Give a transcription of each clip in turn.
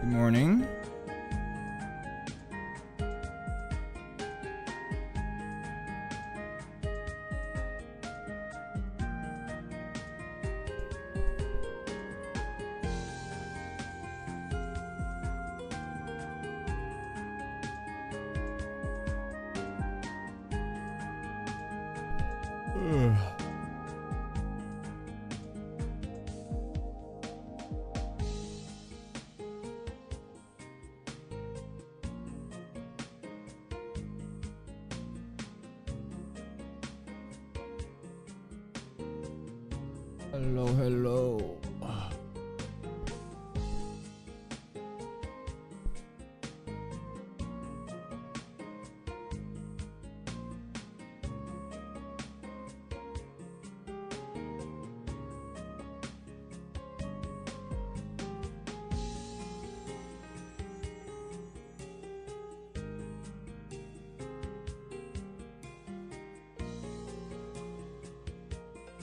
Good morning. Hello, hello.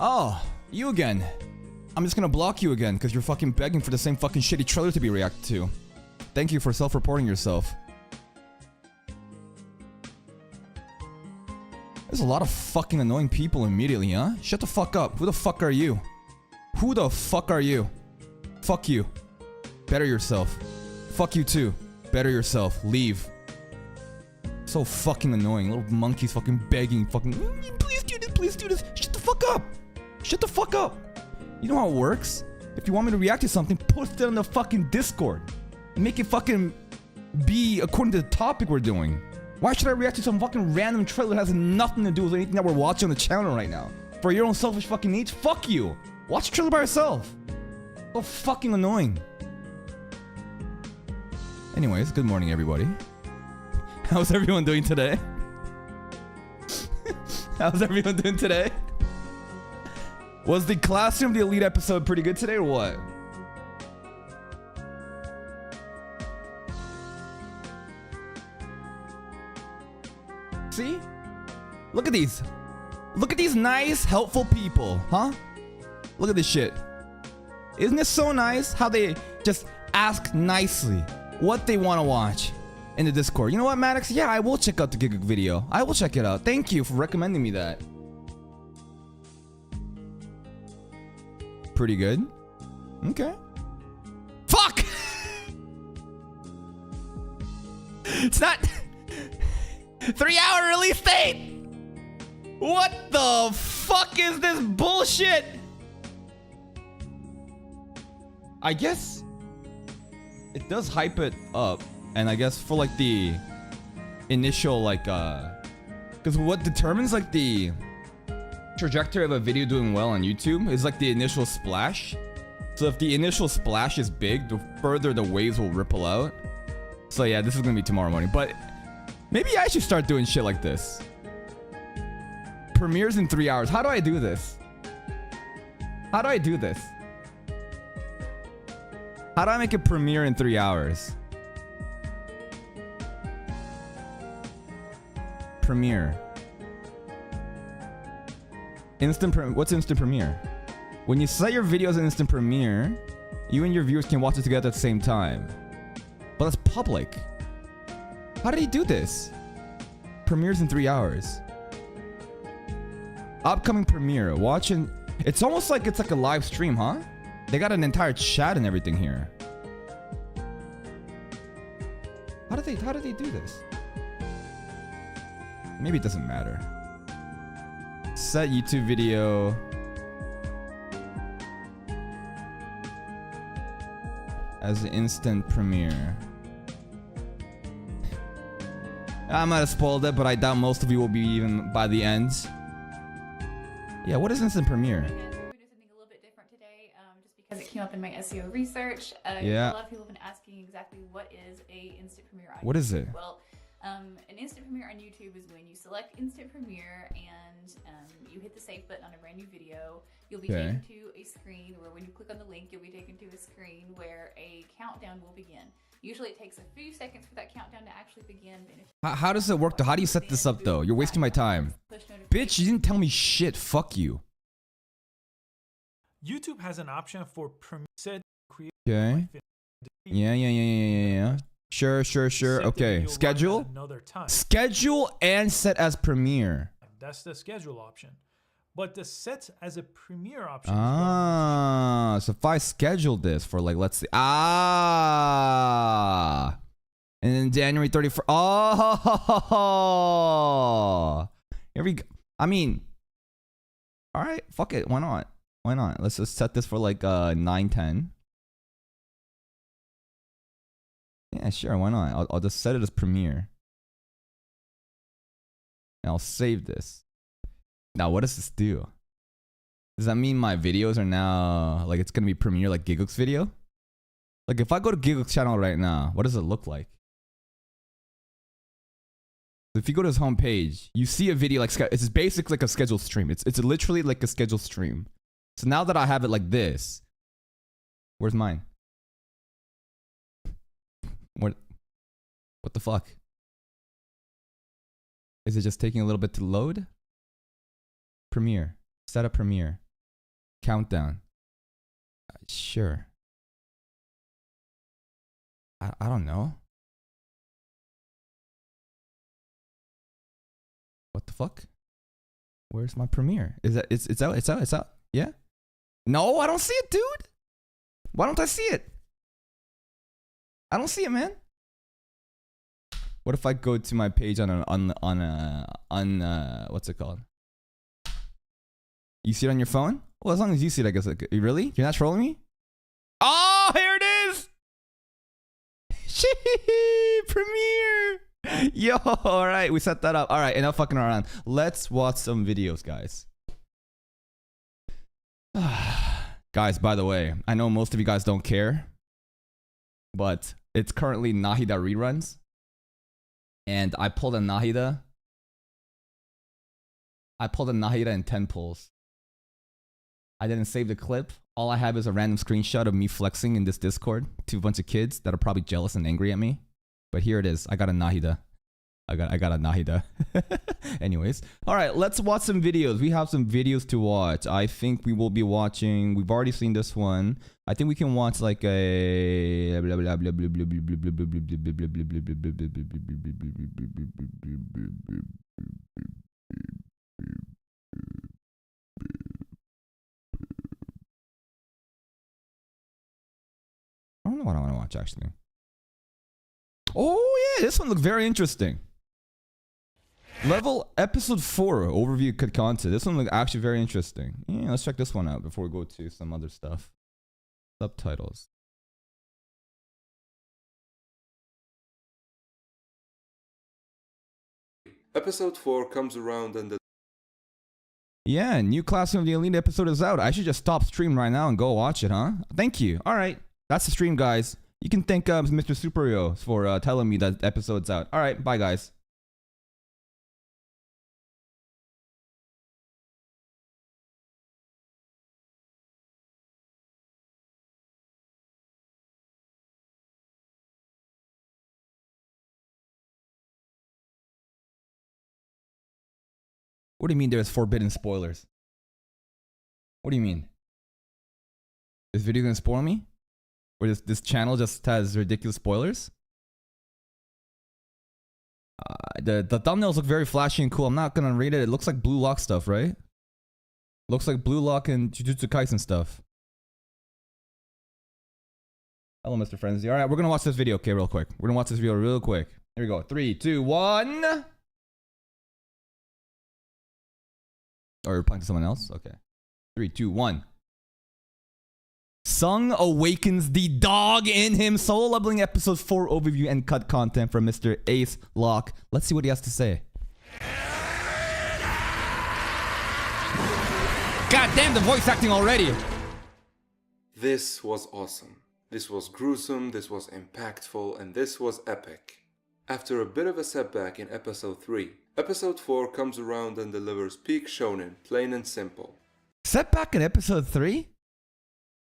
Oh, you again. I'm just gonna block you again because you're fucking begging for the same fucking shitty trailer to be reacted to. Thank you for self-reporting yourself. There's a lot of fucking annoying people immediately, huh? Shut the fuck up. Who the fuck are you? Who the fuck are you? Fuck you. Better yourself. Fuck you too. Better yourself. Leave. So fucking annoying. Little monkeys fucking begging. Fucking, please do this, please do this. Shut the fuck up. Shut the fuck up. You know how it works? If you want me to react to something, post it on the fucking Discord. And make it fucking be according to the topic we're doing. Why should I react to some fucking random trailer that has nothing to do with anything that we're watching on the channel right now? For your own selfish fucking needs? Fuck you! Watch the trailer by yourself! So fucking annoying. Anyways, good morning everybody. How's everyone doing today? How's everyone doing today? Was the Classroom the Elite episode pretty good today or what? See? Look at these. Look at these nice, helpful people, huh? Look at this shit. Isn't this so nice how they just ask nicely what they want to watch in the Discord? You know what, Maddox? Yeah, I will check out the Giggle video. I will check it out. Thank you for recommending me that. Pretty good. Okay. Fuck! It's not 3-hour release date! What the fuck is this bullshit? I guess it does hype it up, and I guess for like the initial like because what determines like the trajectory of a video doing well on YouTube is like the initial splash. So if the initial splash is big, the further the waves will ripple out. So yeah, this is gonna be tomorrow morning, but maybe I should start doing shit like this. Premieres in 3 hours. How do I do this? How do I do this? How do I make a premiere in 3 hours? Premiere. What's instant premiere? When you set your videos in instant premiere, you and your viewers can watch it together at the same time. But that's public. How did he do this? Premieres in 3 hours. Upcoming premiere. Watching. It's almost like it's like a live stream, huh? They got an entire chat and everything here. How did they do this? Maybe it doesn't matter. Set YouTube video. As an instant premiere. I might have spoiled it, but I doubt most of you will be even by the end. Yeah, what is instant premiere? We're doing something a little bit different today, just because it came up in my SEO research. Yeah. A lot of people have been asking exactly what is a instant premiere. What is it? Well, an instant premiere on YouTube is when you select instant premiere and you hit the save button on a brand new video. You'll be taken to a screen, or when you click on the link, you'll be taken to a screen where a countdown will begin. Usually it takes a few seconds for that countdown to actually begin. How does it work though? How do you set this up though? You're wasting my time. Bitch, you didn't tell me shit. Fuck you. YouTube has an option for premiere. Okay. Yeah. Sure. Set the Okay. video Schedule. at another time. Schedule and set as premiere. That's the schedule option. But the set as a premiere option. is So if I schedule this for like, let's see. And then January 31st. Oh. Here we go. I mean, all right. Fuck it. Why not? Let's just set this for like 9:10. Yeah, sure. Why not? I'll just set it as premiere. And I'll save this. Now, what does this do? Does that mean my videos are now, like, it's gonna be premiere like Giggle's video? Like, if I go to Giggle's channel right now, what does it look like? If you go to his homepage, you see a video like, it's basically like a scheduled stream. It's literally like a scheduled stream. So now that I have it like this, where's mine? What the fuck? Is it just taking a little bit to load? Premiere. Set up premiere. Countdown. Sure. I don't know. What the fuck? Where's my premiere? Is that it's out? Yeah? No, I don't see it, dude. Why don't I see it? I don't see it, man. What if I go to my page on what's it called? You see it on your phone? Well, as long as you see it, I guess. Really? You're not trolling me? Oh, here it is! Premiere! Yo, alright, we set that up. Alright, enough fucking around. Let's watch some videos, guys. Guys, by the way, I know most of you guys don't care, but it's currently Nahida reruns. And I pulled a Nahida. In 10 pulls. I didn't save the clip. All I have is a random screenshot of me flexing in this Discord to a bunch of kids that are probably jealous and angry at me. But here it is. I got a Nahida. I got a Nahida. Anyways. Alright, let's watch some videos. We have some videos to watch. I think we will be watching. We've already seen this one. I think we can watch like a I don't know what I want to watch actually. Oh yeah, this one looked very interesting. Level episode 4 overview content. This one looked actually very interesting. Yeah, let's check this one out before we go to some other stuff. Subtitles. Episode 4 comes around and the Yeah, new Classroom of the Elite episode is out. I should just stop stream right now and go watch it, huh? Thank you. All right, that's the stream, guys. You can thank Mr. Superio for telling me that episode's out. All right, bye, guys. What do you mean there's forbidden spoilers? What do you mean? This video gonna spoil me? Or this channel just has ridiculous spoilers? The thumbnails look very flashy and cool. I'm not gonna read it. It looks like Blue Lock stuff, right? Looks like Blue Lock and Jujutsu Kaisen stuff. Hello, Mr. Frenzy. Alright, we're gonna watch this video, okay, real quick. We're gonna watch this video real quick. Here we go. 3, 2, 1. Or you're playing to someone else? Okay. 3, 2, 1. Sung awakens the dog in him. Solo Leveling episode 4 overview and cut content from Mr. Ace Lock. Let's see what he has to say. God damn, the voice acting already. This was awesome. This was gruesome, this was impactful, and this was epic. After a bit of a setback in episode 3, episode 4 comes around and delivers peak shonen, plain and simple. Setback in episode 3?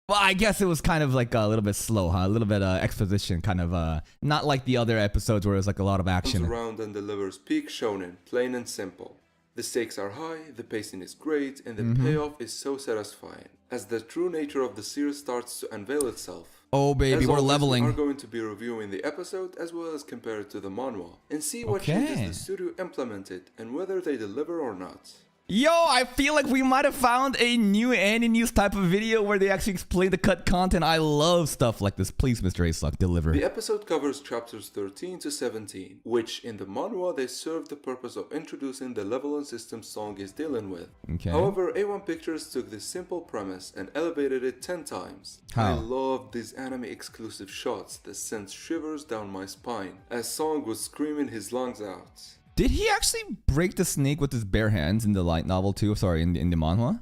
Well, I guess it was kind of like a little bit slow, huh? A little bit exposition, kind of not like the other episodes where it was like a lot of action. Comes around and delivers peak shonen, plain and simple. The stakes are high, the pacing is great, and the payoff is so satisfying. As the true nature of the series starts to unveil itself, Oh baby, As we're always, leveling. We are going to be reviewing the episode as well as compare it to the manhwa and see what changes Okay. the studio implemented and whether they deliver or not. Yo, I feel like we might have found a new News type of video where they actually explain the cut content. I love stuff like this. Please, Mr. Asoc, deliver. The episode covers chapters 13 to 17, which in the manhwa they serve the purpose of introducing the level and system Song is dealing with. Okay. However, A1 Pictures took this simple premise and elevated it 10 times. How? I love these anime exclusive shots that sent shivers down my spine as Song was screaming his lungs out. Did he actually break the snake with his bare hands in the light novel too? Sorry, in the manhwa?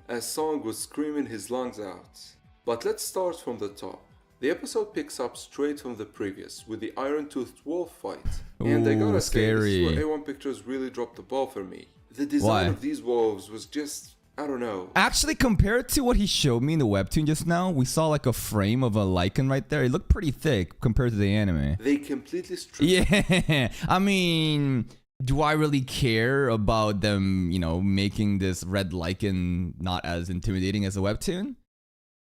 As Song was screaming his lungs out. But let's start from the top. The episode picks up straight from the previous with the iron-toothed wolf fight. And I gotta say, this is where A1 Pictures really dropped the ball for me. The design of these wolves was just, I don't know. Actually, compared to what he showed me in the webtoon just now, we saw like a frame of a lichen right there. It looked pretty thick compared to the anime. They completely stripped. Yeah, I mean, do I really care about them, you know, making this red lichen not as intimidating as a webtoon?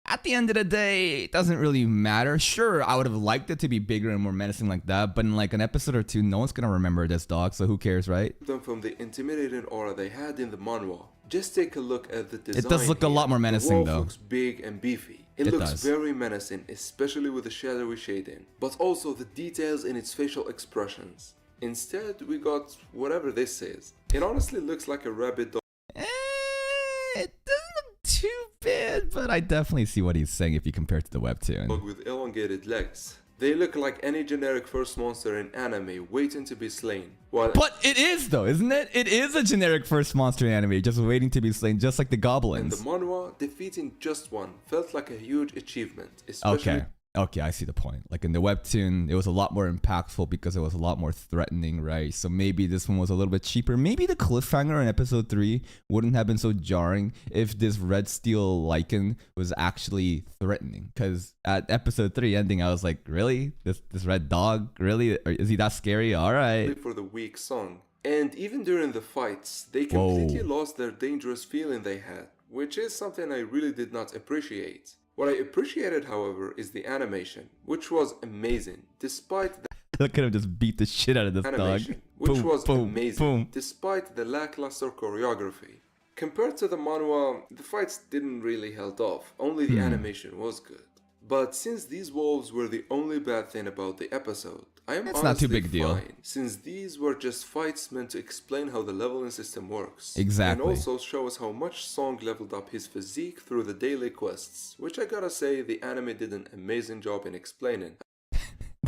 At the end of the day, it doesn't really matter. Sure, I would have liked it to be bigger and more menacing like that, but in like an episode or two, no one's gonna remember this dog, so who cares, right? Them from the intimidating aura they had in the manhwa. Just take a look at the design. It does look a lot more menacing, the wolf though. Looks big and beefy. It looks does. very menacing, especially with the shadowy shading, but also the details in its facial expressions. Instead, we got whatever this is. It honestly looks like a rabbit dog It doesn't look too bad, but I definitely see what he's saying if you compare it to the webtoon. with elongated legs. They look like any generic first monster in anime waiting to be slain. While But it is though, isn't it? It is a generic first monster anime, just waiting to be slain, just like the in goblins. the manhwa, defeating just one felt like a huge achievement, especially Okay, I see the point. Like in the webtoon, it was a lot more impactful because it was a lot more threatening, right? So maybe this one was a little bit cheaper. Maybe the cliffhanger in episode 3 wouldn't have been so jarring if this red steel lichen was actually threatening. Because at episode 3 ending, I was like, really? This red dog? Really? Is he that scary? All right. for the weak Song. And even during the fights, they completely lost their dangerous feeling they had, which is something I really did not appreciate. What I appreciated, however, is the animation, which was amazing, despite the Look at him just beat the shit out of this animation, dog. which Boom, was boom, amazing, boom. despite the lackluster choreography. Compared to the manhwa, the fights didn't really held off, only the animation was good. But since these wolves were the only bad thing about the episode, I am It's not too honestly big a deal. fine, since these were just fights meant to explain how the leveling system works. Exactly. And also show us how much Song leveled up his physique through the daily quests, which I gotta say the anime did an amazing job in explaining.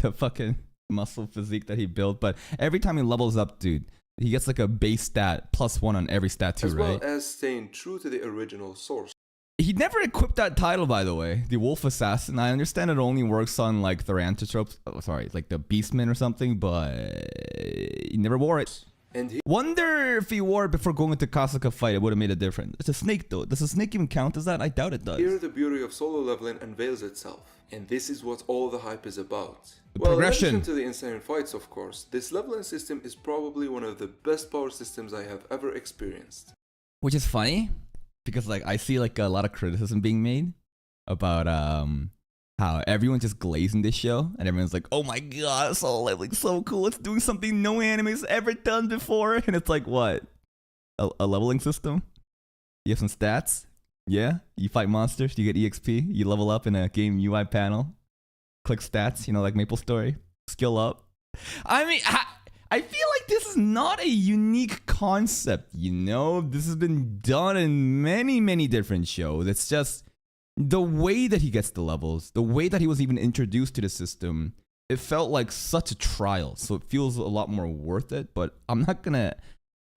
The fucking muscle physique that he built, but every time he levels up, dude, he gets like a base stat +1 on every stat too, As well right? as staying true to the original source. He never equipped that title, by the way, the Wolf Assassin. I understand it only works on like Therianthropes, like the Beastmen or something, but he never wore it. And he Wonder if he wore it before going into Kasuka fight, it would have made a difference. It's a snake though. Does a snake even count as that? I doubt it does. Here the beauty of solo leveling unveils itself, and this is what all the hype is about. The Well, in progression. addition to the insane fights, of course, this leveling system is probably one of the best power systems I have ever experienced. Which is funny, because like I see like a lot of criticism being made about how everyone's just glazing this show, and everyone's like, oh my god, it's all like so cool, it's doing something no anime's ever done before. And it's like, what? A leveling system? You have some stats? Yeah? You fight monsters, you get EXP, you level up in a game UI panel, click stats, you know, like Maple Story, skill up. I mean, I feel like this is not a unique concept, you know? This has been done in many, many different shows. It's just the way that he gets the levels, the way that he was even introduced to the system, it felt like such a trial. So it feels a lot more worth it, but I'm not gonna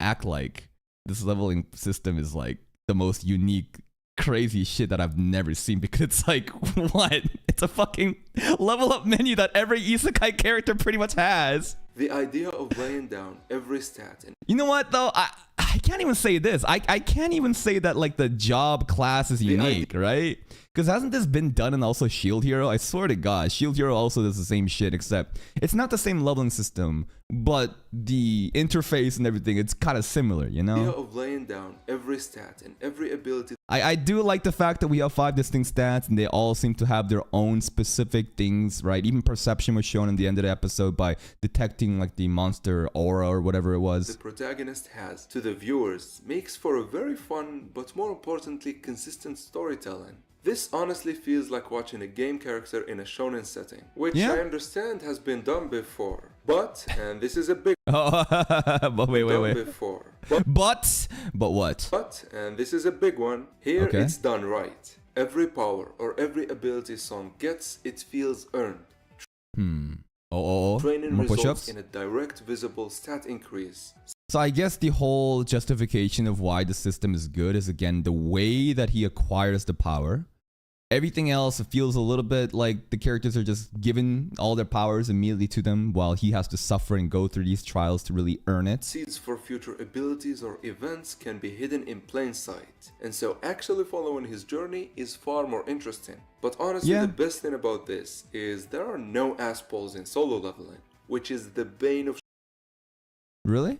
act like this leveling system is like the most unique, crazy shit that I've never seen, because it's like, what? It's a fucking level up menu that every isekai character pretty much has. The idea of laying down every stat and You know what though? I can't even say this. I can't even say that like the job class is unique, right? Because hasn't this been done in also Shield Hero? I swear to God, Shield Hero also does the same shit, except it's not the same leveling system, but the interface and everything, it's kind of similar, you the idea know? of laying down every stat and every ability I do like the fact that we have 5 distinct stats and they all seem to have their own specific things, right? Even perception was shown in the end of the episode by detecting like the monster aura or whatever it The was. protagonist has to the viewers makes for a very fun, but more importantly, consistent storytelling. This honestly feels like watching a game character in a shonen setting, which Yeah. I understand has been done before. But, and this is a big Oh, but wait. done before. But what? But, and this is a big one, here Okay. it's done right. Every power or every ability Song gets, it feels earned. Training More results push-ups. in a direct visible stat increase. So I guess the whole justification of why the system is good is again the way that he acquires the power. Everything else feels a little bit like the characters are just given all their powers immediately to them while he has to suffer and go through these trials to really earn it. Seeds for future abilities or events can be hidden in plain sight, and so actually following his journey is far more interesting. But honestly, Yeah. the best thing about this is there are no ass pulls in solo leveling, which is the bane of Really?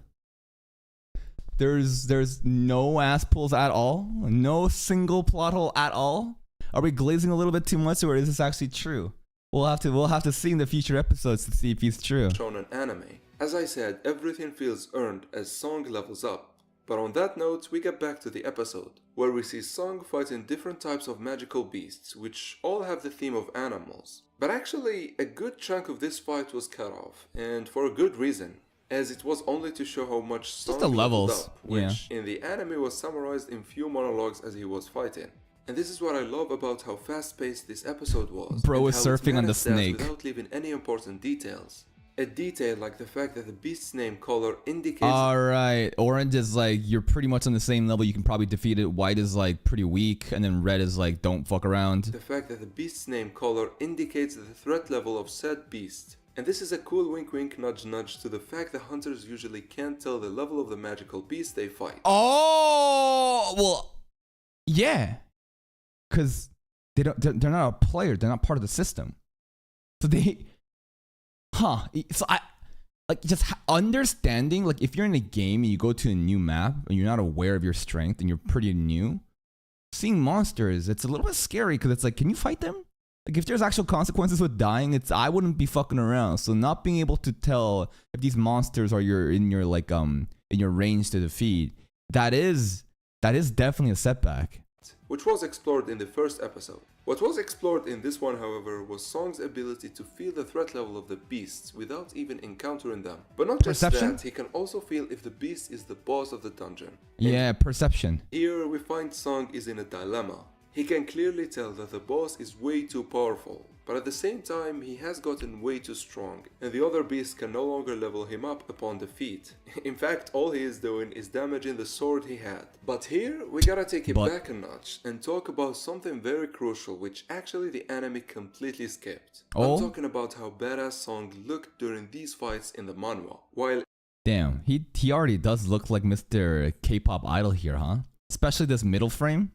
There's no ass pulls at all? No single plot hole at all? Are we glazing a little bit too much, or is this actually true? We'll have to see in the future episodes to see if he's true. shonen anime. As I said, everything feels earned as Song levels up. But on that note, we get back to the episode, where we see Song fighting different types of magical beasts, which all have the theme of animals. But actually, a good chunk of this fight was cut off, and for a good reason, as it was only to show how much Song the leveled levels, up, which in the anime was summarized in few monologues as he was fighting. And this is what I love about how fast-paced this episode was. Bro and is how it surfing on the managed that snake. without leaving any important details. A detail like the fact that the beast's name color indicates Alright, orange is like, you're pretty much on the same level, you can probably defeat it. White is like pretty weak, and then red is like, don't fuck around. the fact that the beast's name color indicates the threat level of said beast. And this is a cool wink wink nudge nudge to the fact that hunters usually can't tell the level of the magical beast they fight. Oh, well, yeah. Because they're not a player, they're not part of the system. So so I, like, just understanding, like, if you're in a game and you go to a new map and you're not aware of your strength and you're pretty new, seeing monsters, it's a little bit scary because it's like, can you fight them? Like, if there's actual consequences with dying, I wouldn't be fucking around. So not being able to tell if these monsters are in your range to defeat, that is definitely a setback. Which was explored in the first episode. What was explored in this one, however, was Song's ability to feel the threat level of the beasts without even encountering them. But not just Perception? that, he can also feel if the beast is the boss of the dungeon. Yeah, perception. Here we find Song is in a dilemma. He can clearly tell that the boss is way too powerful, but at the same time he has gotten way too strong, and the other beasts can no longer level him up upon defeat. In fact, all he is doing is damaging the sword he had. But here, we gotta take it back a notch and talk about something very crucial which actually the anime completely skipped. Oh? I'm talking about how badass Song looked during these fights in the manhwa. While Damn, he already does look like Mr. K-pop idol here, huh? Especially this middle frame.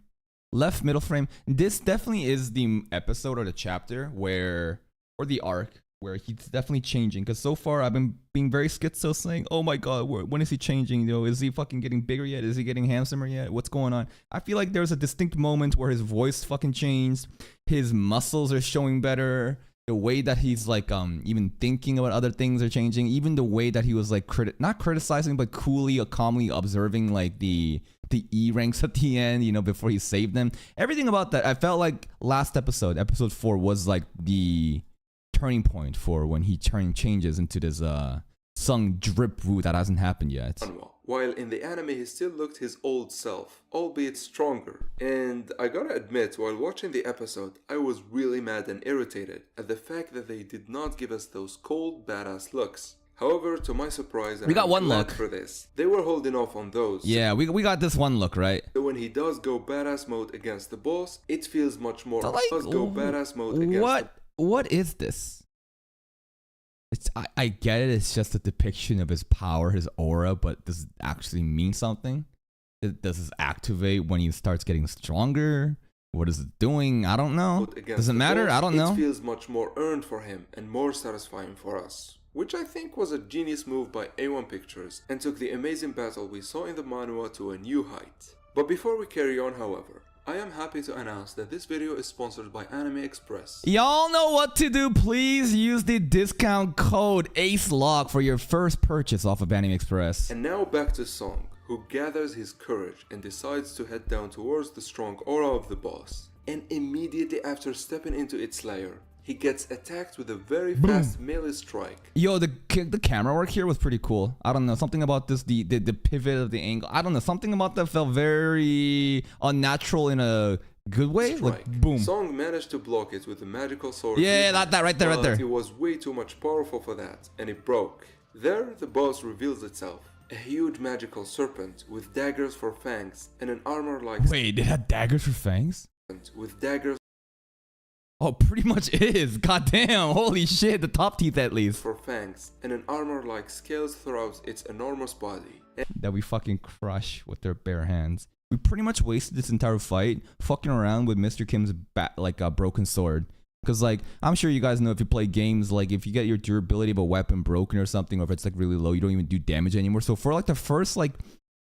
Left middle frame. This definitely is the episode or the chapter where, or the arc, where he's definitely changing. Because so far I've been being very schizo, saying, oh my god, when is he changing? You know, is he fucking getting bigger yet? Is he getting handsomer yet? What's going on? I feel like there's a distinct moment where his voice fucking changed. His muscles are showing better. The way that he's like even thinking about other things are changing. Even the way that he was like not criticizing but coolly or calmly observing like the E ranks at the end, you know, before he saved them. Everything about that, I felt like last episode 4 was like the turning point for when he changes into this Sung drip route that hasn't happened yet. While in the anime he still looked his old self, albeit stronger. And I gotta admit, while watching the episode, I was really mad and irritated at the fact that they did not give us those cold, badass looks. However, to my surprise, and We got I'm one glad look for this, they were holding off on those. Yeah, we got this one look, right? So when he does go badass mode against the boss, it feels much more. But, like, does go badass mode against what is this? I get it, it's just a depiction of his power, his aura, but does it actually mean something? Does this activate when he starts getting stronger? What is it doing? I don't know. Does it matter? I don't know. It feels much more earned for him and more satisfying for us. Which I think was a genius move by A1 Pictures and took the amazing battle we saw in the manhwa to a new height. But before we carry on, however, I am happy to announce that this video is sponsored by Anime Express. Y'all know what to do. Please use the discount code ACELOCK for your first purchase off of Anime Express. And now back to Song, who gathers his courage and decides to head down towards the strong aura of the boss. And immediately after stepping into its lair, he gets attacked with a very fast melee strike. Yo, the camera work here was pretty cool. I don't know, something about this, the pivot of the angle. I don't know, something about that felt very unnatural in a good way. Like, boom. Song managed to block it with a magical sword. Yeah, that right there, right there. It was way too much powerful for that, and it broke. There, the boss reveals itself. A huge magical serpent with daggers for fangs and an armor like... Wait, it had daggers for fangs? With daggers Oh, pretty much is. Goddamn, holy shit, the top teeth at least. for fangs and an armor like scales throughout its enormous body. That we fucking crush with their bare hands. We pretty much wasted this entire fight fucking around with Mr. Kim's broken sword. Because, like, I'm sure you guys know if you play games, like, if you get your durability of a weapon broken or something, or if it's, like, really low, you don't even do damage anymore. So for, like, the first, like,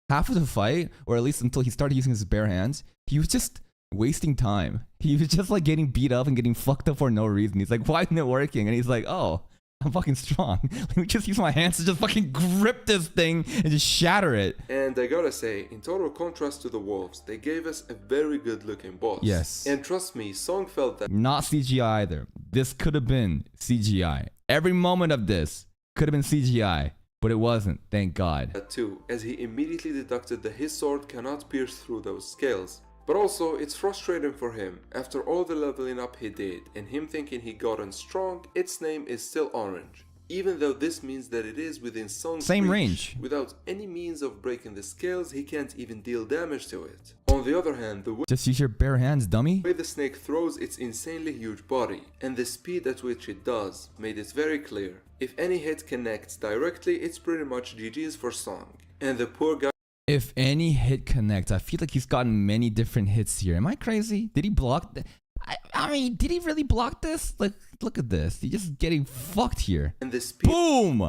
half of the fight, or at least until he started using his bare hands, he was just wasting time. He was just, like, getting beat up and getting fucked up for no reason. He's like, why isn't it working? And he's like, oh, I'm fucking strong. Let me just use my hands to just fucking grip this thing and just shatter it. And I gotta say, in total contrast to the wolves, they gave us a very good looking boss. Yes. And trust me, Song felt that Not CGI either. This could have been CGI. Every moment of this could have been CGI, but it wasn't, thank God. too, as he immediately deducted that his sword cannot pierce through those scales. But also, it's frustrating for him, after all the leveling up he did, and him thinking he gotten strong, its name is still orange. Even though this means that it is within Song's Same reach, range. without any means of breaking the scales, he can't even deal damage to it. On the other hand, the Just use your bare hands, dummy. way the snake throws its insanely huge body, and the speed at which it does, made it very clear. If any hit connects directly, it's pretty much GG's for Song. And the poor guy If any hit connects, I feel like he's gotten many different hits here. Am I crazy? Did he block? I mean, did he really block this? Like, look at this. He's just getting fucked here. and the speed Boom!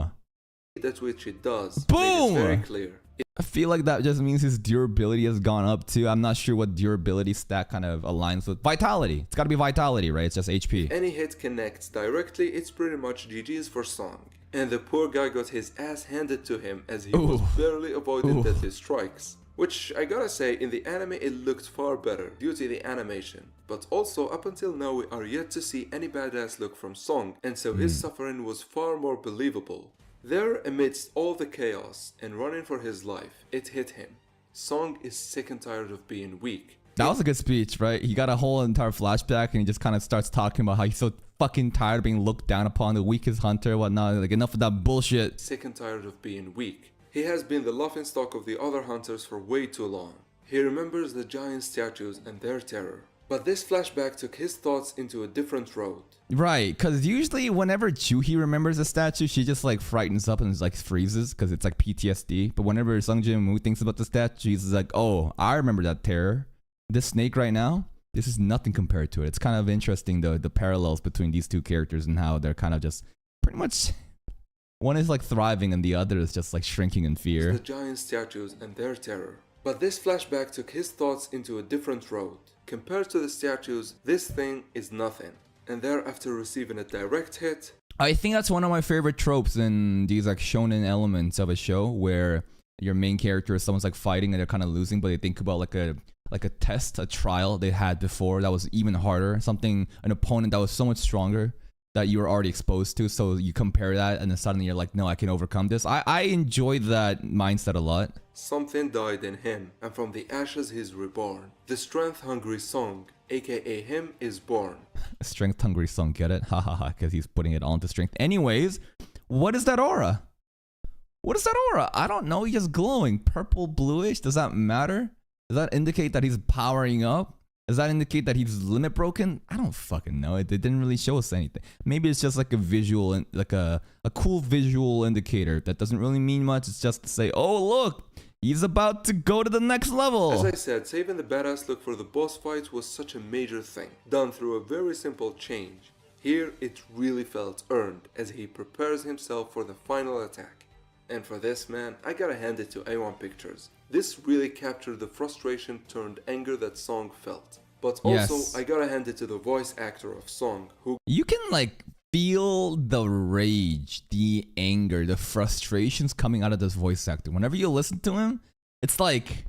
at which it does, made Boom! it very clear. I feel like that just means his durability has gone up too. I'm not sure what durability stat kind of aligns with. Vitality. It's got to be vitality, right? It's just HP. Any hit connects directly, it's pretty much GG's for Song. And the poor guy got his ass handed to him as he was Ooh. barely avoiding Ooh. deadly strikes. Which, I gotta say, in the anime it looked far better due to the animation. But also, up until now we are yet to see any badass look from Song, and so his suffering was far more believable. There, amidst all the chaos and running for his life, it hit him. Song is sick and tired of being weak. That was a good speech, right? He got a whole entire flashback and he just kind of starts talking about how he's so fucking tired of being looked down upon, the weakest hunter, whatnot. Like, enough of that bullshit. Sick and tired of being weak. He has been the laughingstock of the other hunters for way too long. He remembers the giant statues and their terror. But this flashback took his thoughts into a different road. Right, because usually whenever Juhi remembers a statue, she just like frightens up and like freezes because it's like PTSD. But whenever Sung Jin Woo thinks about the statue, he's like, oh, I remember that terror. This snake right now, this is nothing compared to it. It's kind of interesting, the parallels between these two characters and how they're kind of just pretty much... One is like thriving and the other is just like shrinking in The fear. giant statues and their terror. But this flashback took his thoughts into a different road. Compared to the statues, this thing is nothing. And there, after receiving a direct hit, I think that's one of my favorite tropes in these like shonen elements of a show where your main character is someone's like fighting and they're kind of losing, but they think about like a test, a trial they had before that was even harder, something, an opponent that was so much stronger that you were already exposed to, so you compare that and then suddenly you're like, no, I can overcome this. I enjoy that mindset a lot. something died in him, and from the ashes he's reborn. The strength-hungry Song, aka him, is born. Strength hungry Song, get it? Ha ha ha, because he's putting it all into strength. Anyways, what is that aura? What is that aura? I don't know, he's just glowing. Purple, bluish, does that matter? Does that indicate that he's powering up? Does that indicate that he's limit broken? I don't fucking know. It didn't really show us anything. Maybe it's just like a visual, like a cool visual indicator that doesn't really mean much. It's just to say, oh look, he's about to go to the next level. As I said, saving the badass look for the boss fight was such a major thing, done through a very simple change. Here, it really felt earned as he prepares himself for the final attack. And for this, man, I gotta hand it to A1 Pictures. This really captured the frustration turned anger that Song felt. But also, Yes. I gotta hand it to the voice actor of Song, who You can like feel the rage, the anger, the frustrations coming out of this voice actor. Whenever you listen to him, it's like,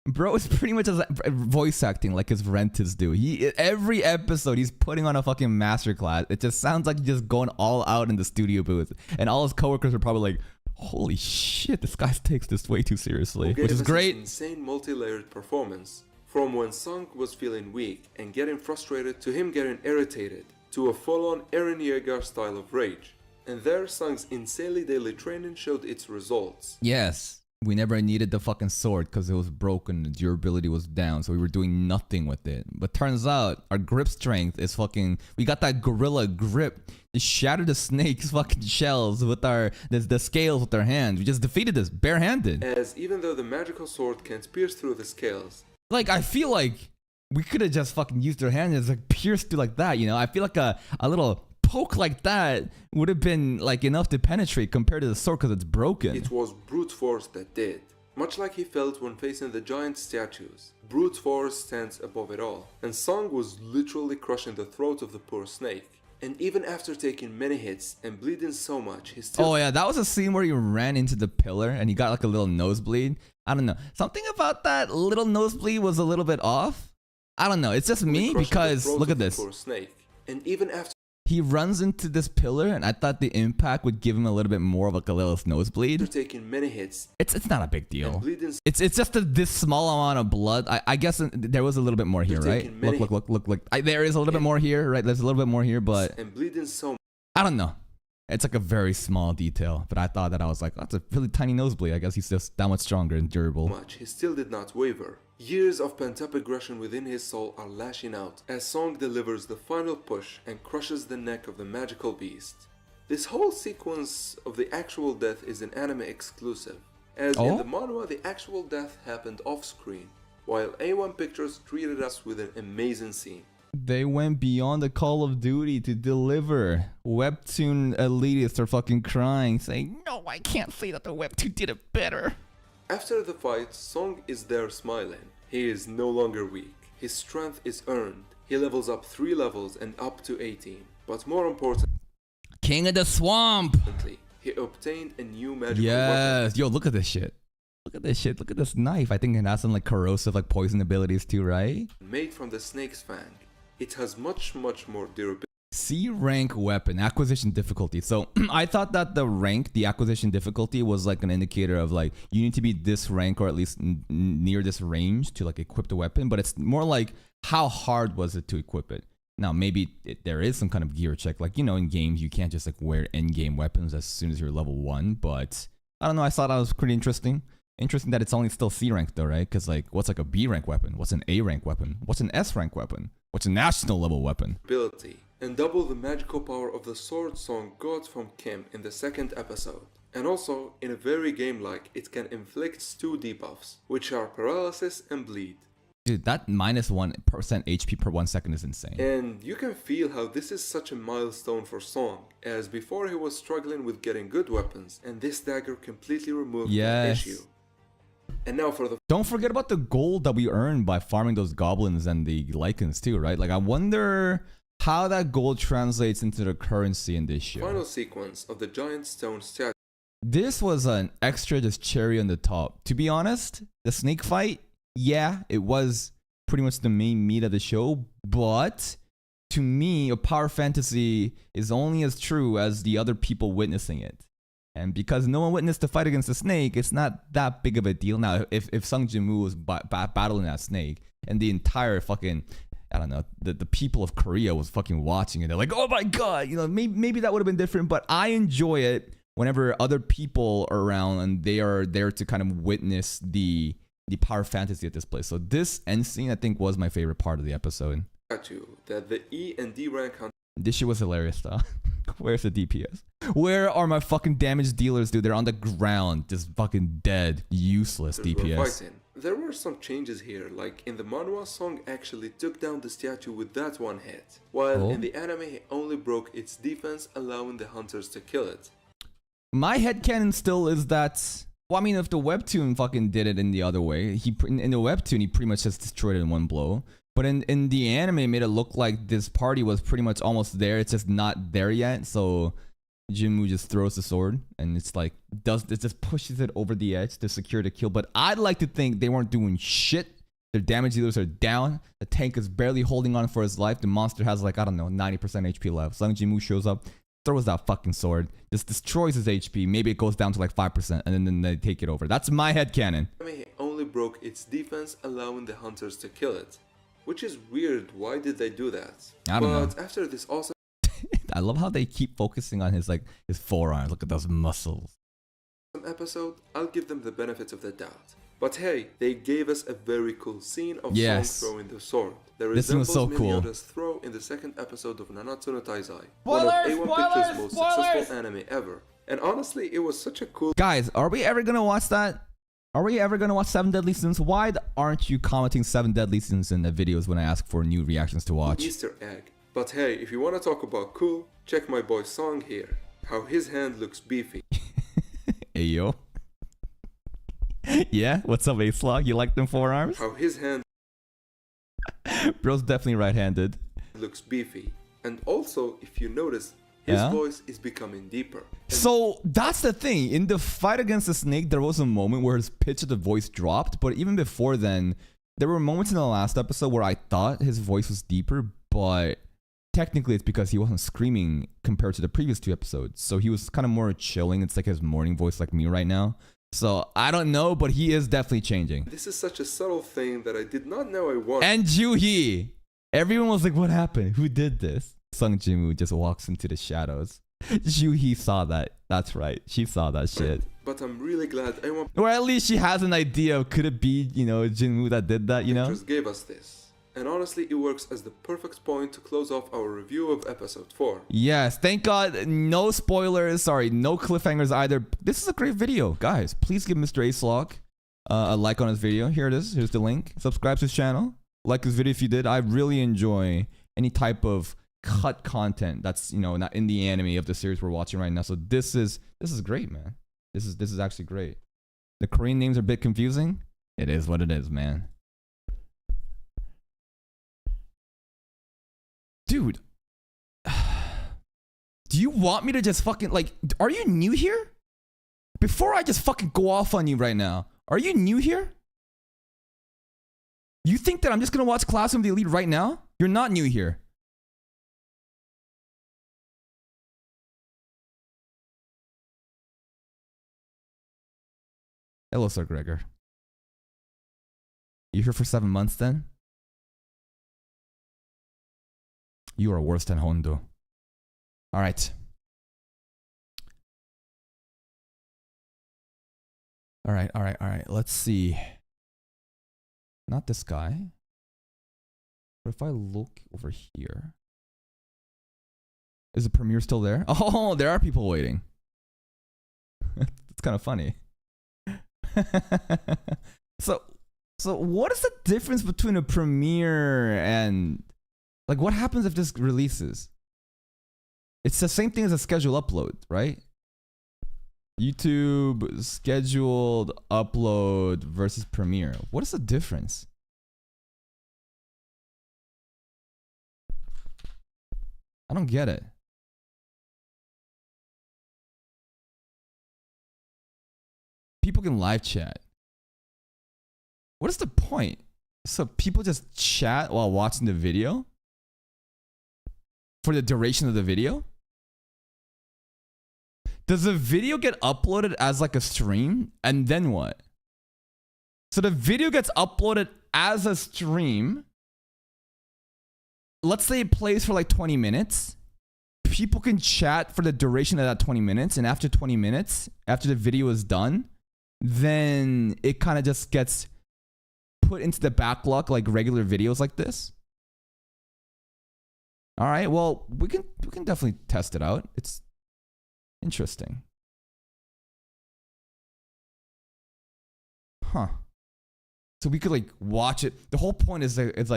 bro, it's pretty much as voice acting like his Rentis do. Every episode he's putting on a fucking masterclass. It just sounds like he's just going all out in the studio booth, and all his coworkers are probably like, "Holy shit, this guy takes this way too seriously," gave which is us great. this insane multi-layered performance. From when Sung was feeling weak and getting frustrated to him getting irritated to a full-on Eren Yeager style of rage. And there, Sung's insanely daily training showed its results. Yes, we never needed the fucking sword because it was broken, the durability was down, so we were doing nothing with it. But turns out our grip strength is fucking. We got that gorilla grip. We shattered the snake's fucking shells with the scales with our hands. We just defeated this barehanded. As even though the magical sword can't pierce through the scales, Like, I feel like we could have just fucking used our hand and just like pierced through like that, you know? I feel like a little poke like that would have been like enough to penetrate compared to the sword because it's broken. it was brute force that did. Much like he felt when facing the giant statues, brute force stands above it all. And Song was literally crushing the throat of the poor snake. And even after taking many hits and bleeding so much, he still Oh yeah, that was a scene where he ran into the pillar and he got like a little nosebleed. I don't know. Something about that little nosebleed was a little bit off. I don't know. It's just me crushing the because throat look of at the this. poor snake. And even after He runs into this pillar and I thought the impact would give him a little bit more of like a little nosebleed. taking many hits It's not a big and deal. bleeding It's just this small amount of blood. I guess there was a little bit more here, right? taking many- Look. There is a little bit more here, right? There's a little bit more here, but and bleeding so I don't know. It's like a very small detail, but I thought that I was like, that's a really tiny nosebleed. I guess he's just that much stronger and durable. much, he still did not waver. Years of pent-up aggression within his soul are lashing out as Song delivers the final push and crushes the neck of the magical beast. This whole sequence of the actual death is an anime exclusive, as in Oh? the manhwa the actual death happened off-screen, while A1 Pictures treated us with an amazing scene. They went beyond the Call of Duty to deliver. Webtoon elitists are fucking crying, saying, no, I can't say that the Webtoon did it better. After the fight, Song is there smiling. He is no longer weak. His strength is earned. He levels up 3 levels and up to 18. But more importantly, King of the Swamp. he obtained a new magical weapon Yes. Yo, look at this shit. Look at this shit. Look at this knife. I think it has some like corrosive, like poison abilities too, right? made from the snake's fang. It has much more durability. C rank weapon acquisition difficulty. So I thought that the acquisition difficulty was like an indicator of like you need to be this rank or at least near this range to like equip the weapon, but it's more like how hard was it to equip it. Now maybe there is some kind of gear check, like you know in games you can't just like wear end game weapons as soon as you're level 1, but I don't know. I thought that was pretty interesting. Interesting that it's only still C rank though, right? Because like what's like a B rank weapon? What's an A rank weapon? What's an S rank weapon? What's a national level weapon? And double the magical power of the sword Song got from Kim in the 2nd episode. And also, in a very game-like, it can inflict 2 debuffs, which are paralysis and bleed. Dude, that minus 1% HP per 1 second is insane. And you can feel how this is such a milestone for Song, as before he was struggling with getting good weapons, and this dagger completely removed that Yes. issue. And now for the Don't forget about the gold that we earned by farming those goblins and the lichens too, right? Like I wonder how that gold translates into the currency in this show. final sequence of the giant stone statue. This was an extra just cherry on the top. To be honest, the snake fight, yeah, it was pretty much the main meat of the show, but to me, a power fantasy is only as true as the other people witnessing it. And because no one witnessed the fight against the snake, it's not that big of a deal. Now, if Sung Jin-woo was battling that snake and the entire fucking, I don't know, the people of Korea was fucking watching it, they're like, oh my god, you know, maybe that would have been different, but I enjoy it whenever other people are around and they are there to kind of witness the power fantasy at this place. So this end scene, I think, was my favorite part of the episode. That the E and D rank hunters This shit was hilarious though. Where's the DPS? Where are my fucking damage dealers, dude? They're on the ground, just fucking dead, useless were DPS. fighting. There were some changes here, like in the manhwa, Song actually took down the statue with that one hit, while Oh. in the anime he only broke its defense, allowing the hunters to kill it. My headcanon still is that. Well, I mean, if the webtoon fucking did it in the other way, in the webtoon he pretty much just destroyed it in one blow. But in the anime, it made it look like this party was pretty much almost there. It's just not there yet. So Jinwoo just throws the sword, and it's like it just pushes it over the edge to secure the kill. But I'd like to think they weren't doing shit. Their damage dealers are down. The tank is barely holding on for his life. The monster has like, I don't know, 90% HP left. Sung Jinwoo shows up, throws that fucking sword, just destroys his HP. Maybe it goes down to like 5%, and then they take it over. That's my headcanon. Anime only broke its defense, allowing the hunters to kill it. Which is weird, why did they do that? I don't know. But after this awesome I love how they keep focusing on his forearms. Look at those muscles. episode, I'll give them the benefit of the doubt. But hey, they gave us a very cool scene of Yes. Song throwing the sword. That This scene was resembles so cool. Miyoda's throw in the second episode of Nanatsu no Taizai. Spoilers, one of A1 Pictures' spoilers, most spoilers! successful anime ever. And honestly, it was such a cool Guys, are we ever gonna watch that? Are we ever gonna watch 7 Deadly Sins? Why aren't you commenting 7 Deadly Sins in the videos when I ask for new reactions to watch? Easter egg. But hey, if you want to talk about cool, check my boy Song here. How his hand looks beefy. Ayo. Yeah, what's up, A-Slog? You like them forearms? How his hand Bro's definitely right-handed. looks beefy. And also, if you notice, his Yeah? voice is becoming deeper. And So that's the thing. In the fight against the snake, there was a moment where his pitch of the voice dropped, but even before then, there were moments in the last episode where I thought his voice was deeper, but technically it's because he wasn't screaming compared to the previous 2 episodes. So he was kind of more chilling. It's like his morning voice like me right now. So I don't know, but he is definitely changing. this is such a subtle thing that I did not know I wanted. And Juhee. Everyone was like, what happened? Who did this? Sung Jinwoo just walks into the shadows. Juhee saw that. That's right. She saw that shit. But I'm really glad A1 Or at least she has an idea of could it be, Jinwoo that did that, Pictures gave us this. And honestly, it works as the perfect point to close off our review of episode 4. Yes, thank God. No spoilers. Sorry, no cliffhangers either. This is a great video. Guys, please give Mr. Acelog a like on his video. Here it is. Here's the link. Subscribe to his channel. Like this video if you did. I really enjoy any type of cut content that's, not in the anime of the series we're watching right now. So this is great, man. This is actually great. The Korean names are a bit confusing. It is what it is, man. Dude, do you want me to just fucking, are you new here? Before I just fucking go off on you right now, are you new here? You think that I'm just gonna watch Classroom of the Elite right now? You're not new here. Hello, Sir Gregor. You here for 7 months then? You are worse than Hondo. Alright. Alright. Let's see. Not this guy. But if I look over here. Is the premiere still there? Oh, there are people waiting. It's kind of funny. So what is the difference between a premiere and what happens if this releases? It's the same thing as a scheduled upload, right? YouTube scheduled upload versus premiere. What is the difference? I don't get it. People can live chat. What is the point? So people just chat while watching the video? For the duration of the video? Does the video get uploaded as a stream? And then what? So the video gets uploaded as a stream. Let's say it plays for 20 minutes. People can chat for the duration of that 20 minutes. And after 20 minutes, after the video is done, then it kind of just gets put into the backlog like regular videos like this. All right, well, we can definitely test it out. It's interesting. Huh. So we could watch it. The whole point is that it's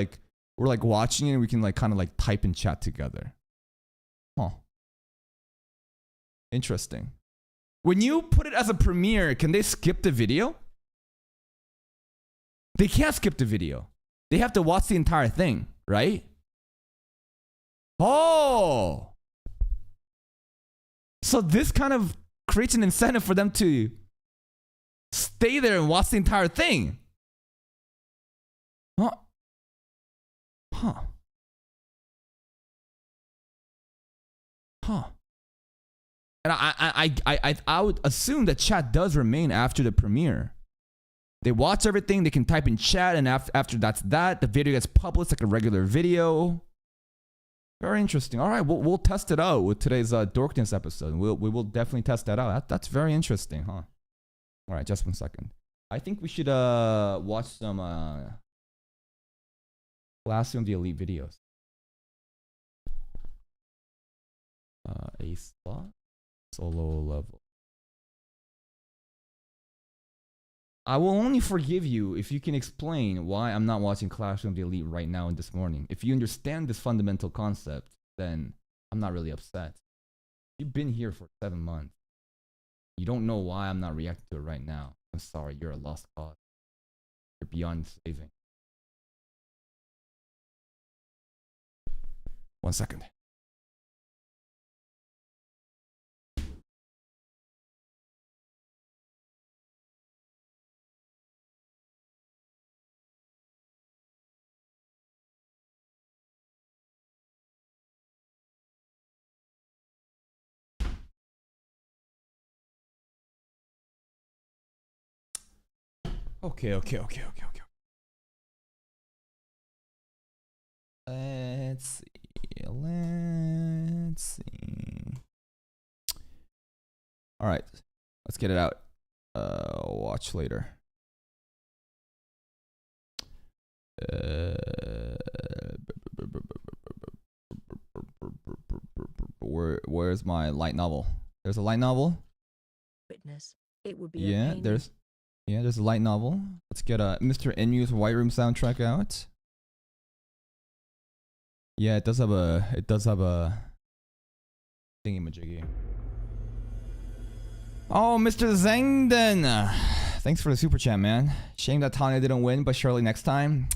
we're watching it and we can kind of type and chat together. Huh. Interesting. When you put it as a premiere, can they skip the video? They can't skip the video. They have to watch the entire thing, right? Oh! So this kind of creates an incentive for them to stay there and watch the entire thing. Huh? Huh. Huh. And I would assume that chat does remain after the premiere. They watch everything, they can type in chat, and after that's that, the video gets published like a regular video. Very interesting. All right, we'll test it out with today's Dorkness episode. We will definitely test that out. That's very interesting, huh? All right, just 1 second. I think we should watch some Classroom of the Elite videos. A slot solo level. I will only forgive you if you can explain why I'm not watching Classroom of the Elite right now and this morning. If you understand this fundamental concept, then I'm not really upset. You've been here for 7 months. You don't know why I'm not reacting to it right now. I'm sorry, you're a lost cause. You're beyond saving. 1 second. Okay. Let's see. All right, let's get it out. Watch later. Where's my light novel? There's a light novel. Witness. It would be there's a light novel. Let's get Mr. Emu's White Room soundtrack out. Yeah, it does have a thingy-majiggy. Oh, Mr. Zengden! Thanks for the super chat, man. Shame that Tanya didn't win, but surely next time.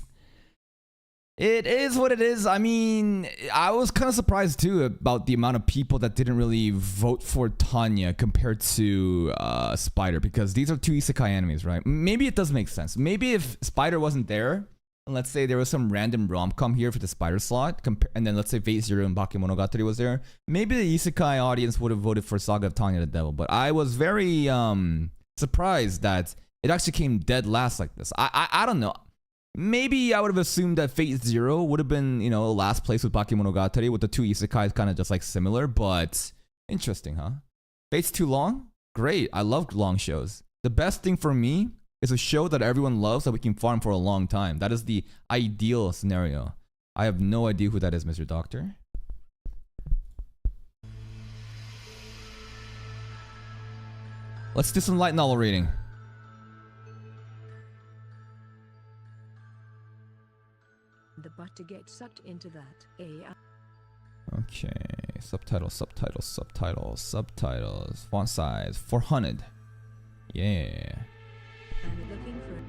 It is what it is. I mean, I was kind of surprised too about the amount of people that didn't really vote for Tanya compared to Spider, because these are two isekai enemies, right? Maybe it does make sense. Maybe if Spider wasn't there, and let's say there was some random rom-com here for the Spider slot, and then let's say Fate Zero and Bakemonogatari was there, maybe the isekai audience would have voted for Saga of Tanya the Devil. But I was very surprised that it actually came dead last like this. I don't know. Maybe I would have assumed that Fate Zero would have been, last place with Bakemonogatari, with the two isekais kind of just like similar, but interesting, huh? Fate's too long? Great, I love long shows. The best thing for me is a show that everyone loves that we can farm for a long time. That is the ideal scenario. I have no idea who that is, Mr. Doctor. Let's do some light novel reading. But to get sucked into that AI. Okay, subtitles. Font size 400. Yeah. I'm looking for.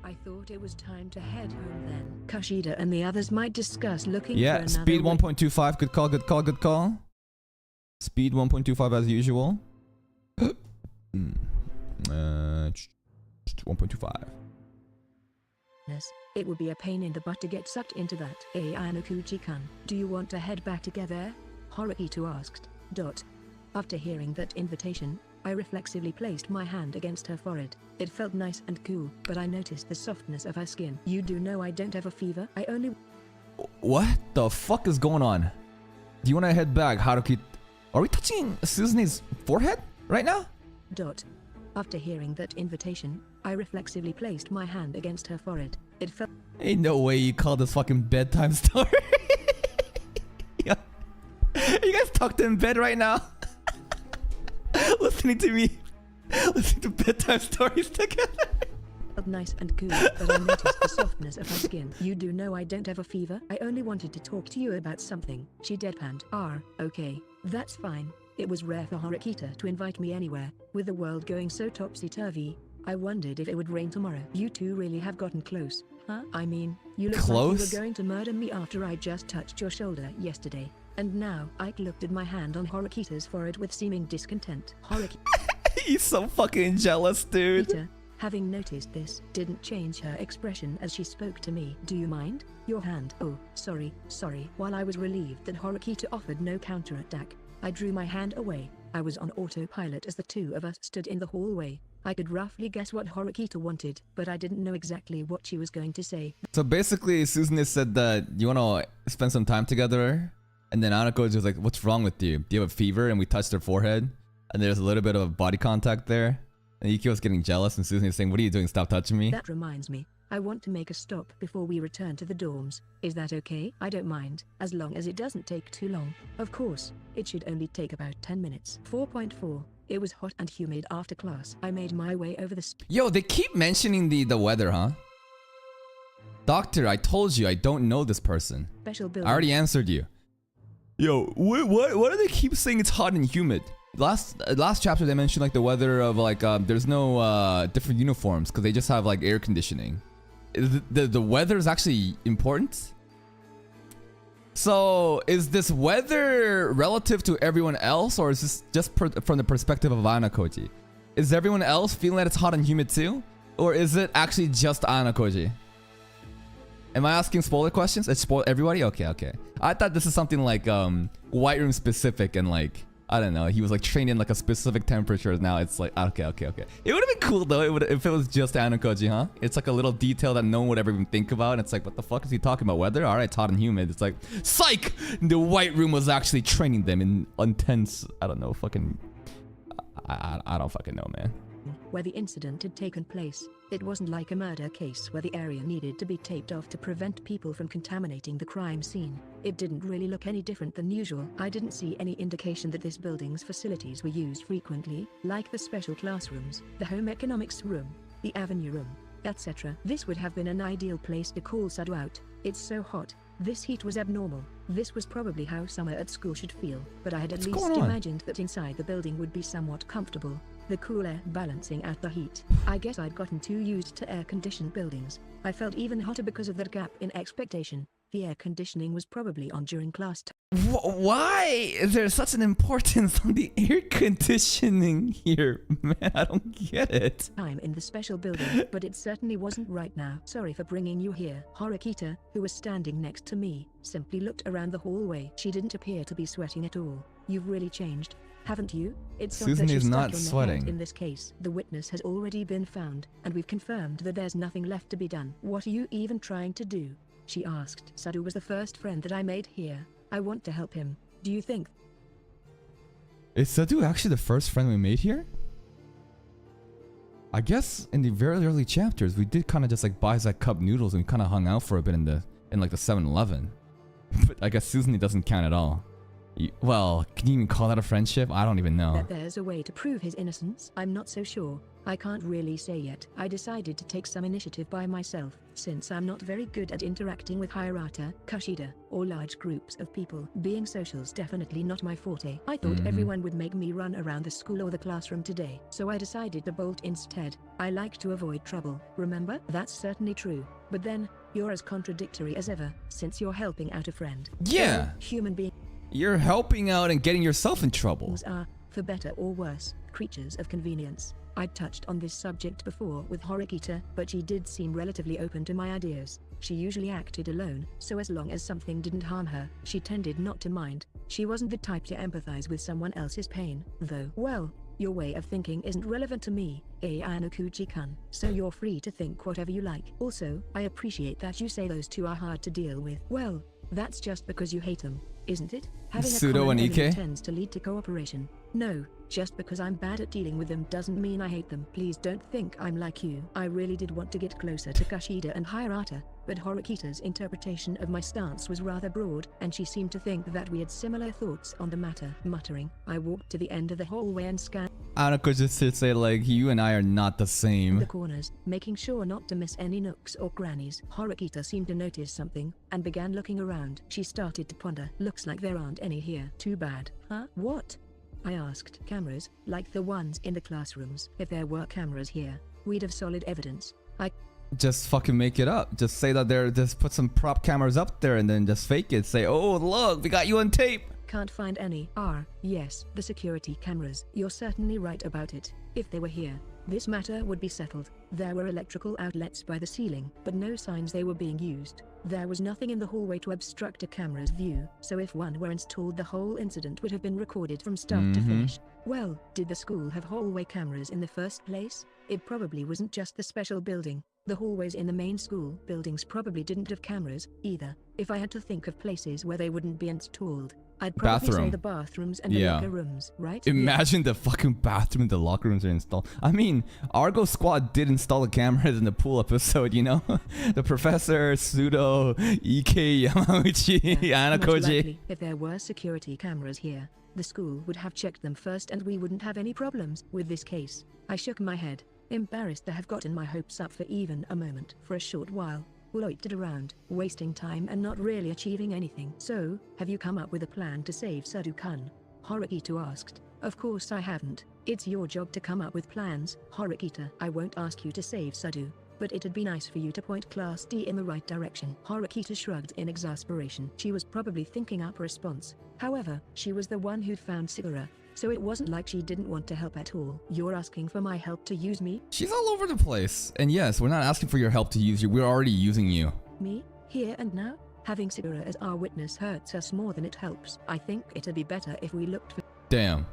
I thought it was time to head home then. Kushida and the others might discuss looking for another. Yeah, speed 1.25. Good call. Speed 1.25 as usual. 1.25. It would be a pain in the butt to get sucked into that. Ayanokuchi-kun, do you want to head back together? Horikito asked. After hearing that invitation, I reflexively placed my hand against her forehead. It felt nice and cool, but I noticed the softness of her skin. You do know I don't have a fever. I only... What the fuck is going on? Do you want to head back, Haruki? Are we touching Suzune's forehead right now? After hearing that invitation, I reflexively placed my hand against her forehead. It felt... Ain't no way you call this fucking bedtime story. Yeah. You guys tucked in bed right now? Listening to bedtime stories together. Felt nice and cool, but I noticed the softness of her skin. You do know I don't have a fever. I only wanted to talk to you about something. She deadpanned. Okay, that's fine. It was rare for Horikita to invite me anywhere. With the world going so topsy-turvy, I wondered if it would rain tomorrow. You two really have gotten close, huh? I mean, you look like you Close? were going to murder me after I just touched your shoulder yesterday. And now, Ike looked at my hand on Horikita's forehead with seeming discontent. He's so fucking jealous, dude. Horikita, having noticed this, didn't change her expression as she spoke to me. Do you mind? Your hand. Oh, sorry. While I was relieved that Horikita offered no counterattack, I drew my hand away. I was on autopilot as the two of us stood in the hallway. I could roughly guess what Horikita wanted, but I didn't know exactly what she was going to say. So basically, Susan said that you want to spend some time together, and then Anako was like, "What's wrong with you? Do you have a fever?" And we touched her forehead, and there's a little bit of body contact there. And Yuki was getting jealous, and Susan is saying, "What are you doing? Stop touching me." That reminds me, I want to make a stop before we return to the dorms. Is that okay? I don't mind, as long as it doesn't take too long. Of course, it should only take about 10 minutes. 4.4. It was hot and humid after class. I made my way over the Yo, they keep mentioning the weather, huh? Doctor, I told you I don't know this person. special building. I already answered you. Yo, what do they keep saying it's hot and humid? Last chapter they mentioned like the weather of like there's no different uniforms because they just have like air conditioning. The weather is actually important. So is this weather relative to everyone else, or is this just from the perspective of Anakoji? Is everyone else feeling that it's hot and humid too, or is it actually just Anakoji? Am I asking spoiler questions? It's spoil everybody? Okay. I thought this is something like White Room specific and like I don't know. He was like trained in like a specific temperature. Now it's like okay. It would have been cool though. If it was just Anakoji, huh? It's like a little detail that no one would ever even think about. And it's like, what the fuck is he talking about? Weather? All right, it's hot and humid. It's like, psych! The White Room was actually training them in intense. I don't know. Fucking. I don't fucking know, man. Where the incident had taken place, it wasn't like a murder case where the area needed to be taped off to prevent people from contaminating the crime scene. It didn't really look any different than usual. I didn't see any indication that this building's facilities were used frequently, like the special classrooms, the home economics room, the avenue room, etc. This would have been an ideal place to call Sadu out. It's so hot. This heat was abnormal. This was probably how summer at school should feel, but I had at least imagined that inside the building would be somewhat comfortable. The cool air balancing out the heat. I guess I'd gotten too used to air-conditioned buildings. I felt even hotter because of that gap in expectation. The air conditioning was probably on during class time. Why is there such an importance on the air conditioning here? Man, I don't get it. Time in the special building, but it certainly wasn't right now. Sorry for bringing you here. Horikita, who was standing next to me, simply looked around the hallway. She didn't appear to be sweating at all. You've really changed, haven't you? It's Susan is not sweating. In this case, the witness has already been found, and we've confirmed that there's nothing left to be done. What are you even trying to do? She asked. Sadu was the first friend that I made here. I want to help him. Do you think? Is Sadu actually the first friend we made here? I guess in the very early chapters we did kind of just like buy like cup noodles and we kind of hung out for a bit in like the 7-Eleven. But I guess Susan doesn't count at all. Well, can you even call that a friendship? I don't even know. That there's a way to prove his innocence? I'm not so sure. I can't really say yet. I decided to take some initiative by myself, since I'm not very good at interacting with Hirata, Kushida, or large groups of people. Being social's definitely not my forte. I thought everyone would make me run around the school or the classroom today, so I decided to bolt instead. I like to avoid trouble, remember? That's certainly true. But then, you're as contradictory as ever, since you're helping out a friend. Yeah. Human beings You're helping out and getting yourself in trouble. are, for better or worse, creatures of convenience. I'd touched on this subject before with Horikita, but she did seem relatively open to my ideas. She usually acted alone, so as long as something didn't harm her, she tended not to mind. She wasn't the type to empathize with someone else's pain, though. Well, your way of thinking isn't relevant to me, Ayanokuchi-kun, so you're free to think whatever you like. Also, I appreciate that you say those two are hard to deal with. Well, that's just because you hate them, isn't it? Having Pseudo a common and enemy Ike? tends to lead to cooperation. No, just because I'm bad at dealing with them doesn't mean I hate them. Please don't think I'm like you. I really did want to get closer to Kushida and Hirata, but Horikita's interpretation of my stance was rather broad, and she seemed to think that we had similar thoughts on the matter. Muttering, I walked to the end of the hallway and scanned Anako just to say like, you and I are not the the same. corners, making sure not to miss any nooks or crannies. Horikita seemed to notice something, and began looking around. She started to ponder. Looks like there aren't any here. Too bad. Huh? What? I asked. Cameras, like the ones in the classrooms. If there were cameras here, we'd have solid evidence. I Just fucking make it up. Just say that just put some prop cameras up there and then just fake it. Say, oh, look, we got you on tape. can't find any. Yes, the security cameras. You're certainly right about it. If they were here, this matter would be settled. There were electrical outlets by the ceiling, but no signs they were being used. There was nothing in the hallway to obstruct a camera's view, so if one were installed, the whole incident would have been recorded from start to finish. Well, did the school have hallway cameras in the first place? It probably wasn't just the special building. The hallways in the main school buildings probably didn't have cameras, either. If I had to think of places where they wouldn't be installed, I'd probably say the bathrooms and the locker rooms, right? Imagine the fucking bathroom and the locker rooms are installed. I mean, Argo Squad did install the cameras in the pool episode, you know? The Professor, Pseudo, EK, Yamauchi, Anakoji. If there were security cameras here, the school would have checked them first and we wouldn't have any problems with this case. I shook my head, embarrassed to have gotten my hopes up for even a moment. For a short while, loitered around, wasting time and not really achieving anything. So, have you come up with a plan to save Sadu-kun? Horikita asked. Of course I haven't. It's your job to come up with plans, Horikita. I won't ask you to save Sadu, but it'd be nice for you to point Class D in the right direction. Horikita shrugged in exasperation. She was probably thinking up a response. However, she was the one who'd found Sigura, so it wasn't like she didn't want to help at all. You're asking for my help to use me? She's all over the place. And yes, we're not asking for your help to use you. We're already using you. Me? Here and now? Having Sigura as our witness hurts us more than it helps. I think it'd be better if we looked for— Damn.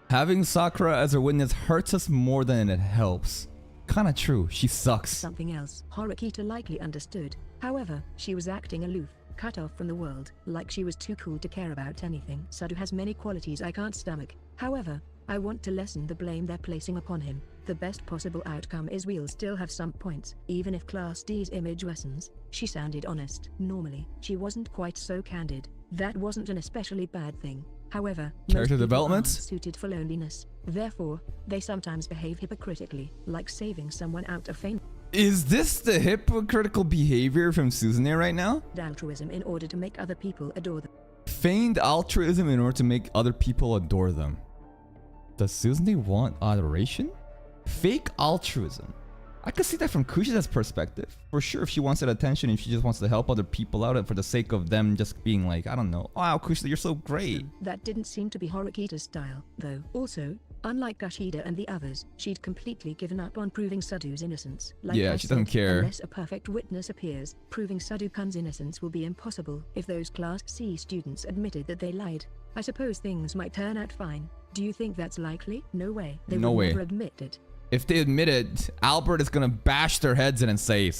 Having Sakura as a witness hurts us more than it helps. Kinda true. She sucks. something else. Horikita likely understood. However, she was acting aloof, cut off from the world, like she was too cool to care about anything. Sadu has many qualities I can't stomach. However, I want to lessen the blame they're placing upon him. The best possible outcome is we'll still have some points, even if Class D's image worsens. She sounded honest. Normally, she wasn't quite so candid. That wasn't an especially bad thing. However, Character most people development? aren't suited for loneliness. Therefore, they sometimes behave hypocritically, like saving someone out of faint Is this the hypocritical behavior from Suzune right now? altruism in order to make other people adore them. Feigned altruism in order to make other people adore them. Does Suzune want adoration? Fake altruism. I could see that from Kushida's perspective. For sure, if she wants that attention and she just wants to help other people out for the sake of them just being like, I don't know, wow, Kushida, you're so great. That didn't seem to be Horikita's style, though. Also, unlike Kushida and the others, she'd completely given up on proving Sadu's innocence. Like Yeah, I she doesn't said, care. Unless a perfect witness appears, proving Sadu-kun's innocence will be impossible. If those Class C students admitted that they lied, I suppose things might turn out fine. Do you think that's likely? No way. They No would way. never admit it. If they admit it, Albert is gonna bash their heads in and say,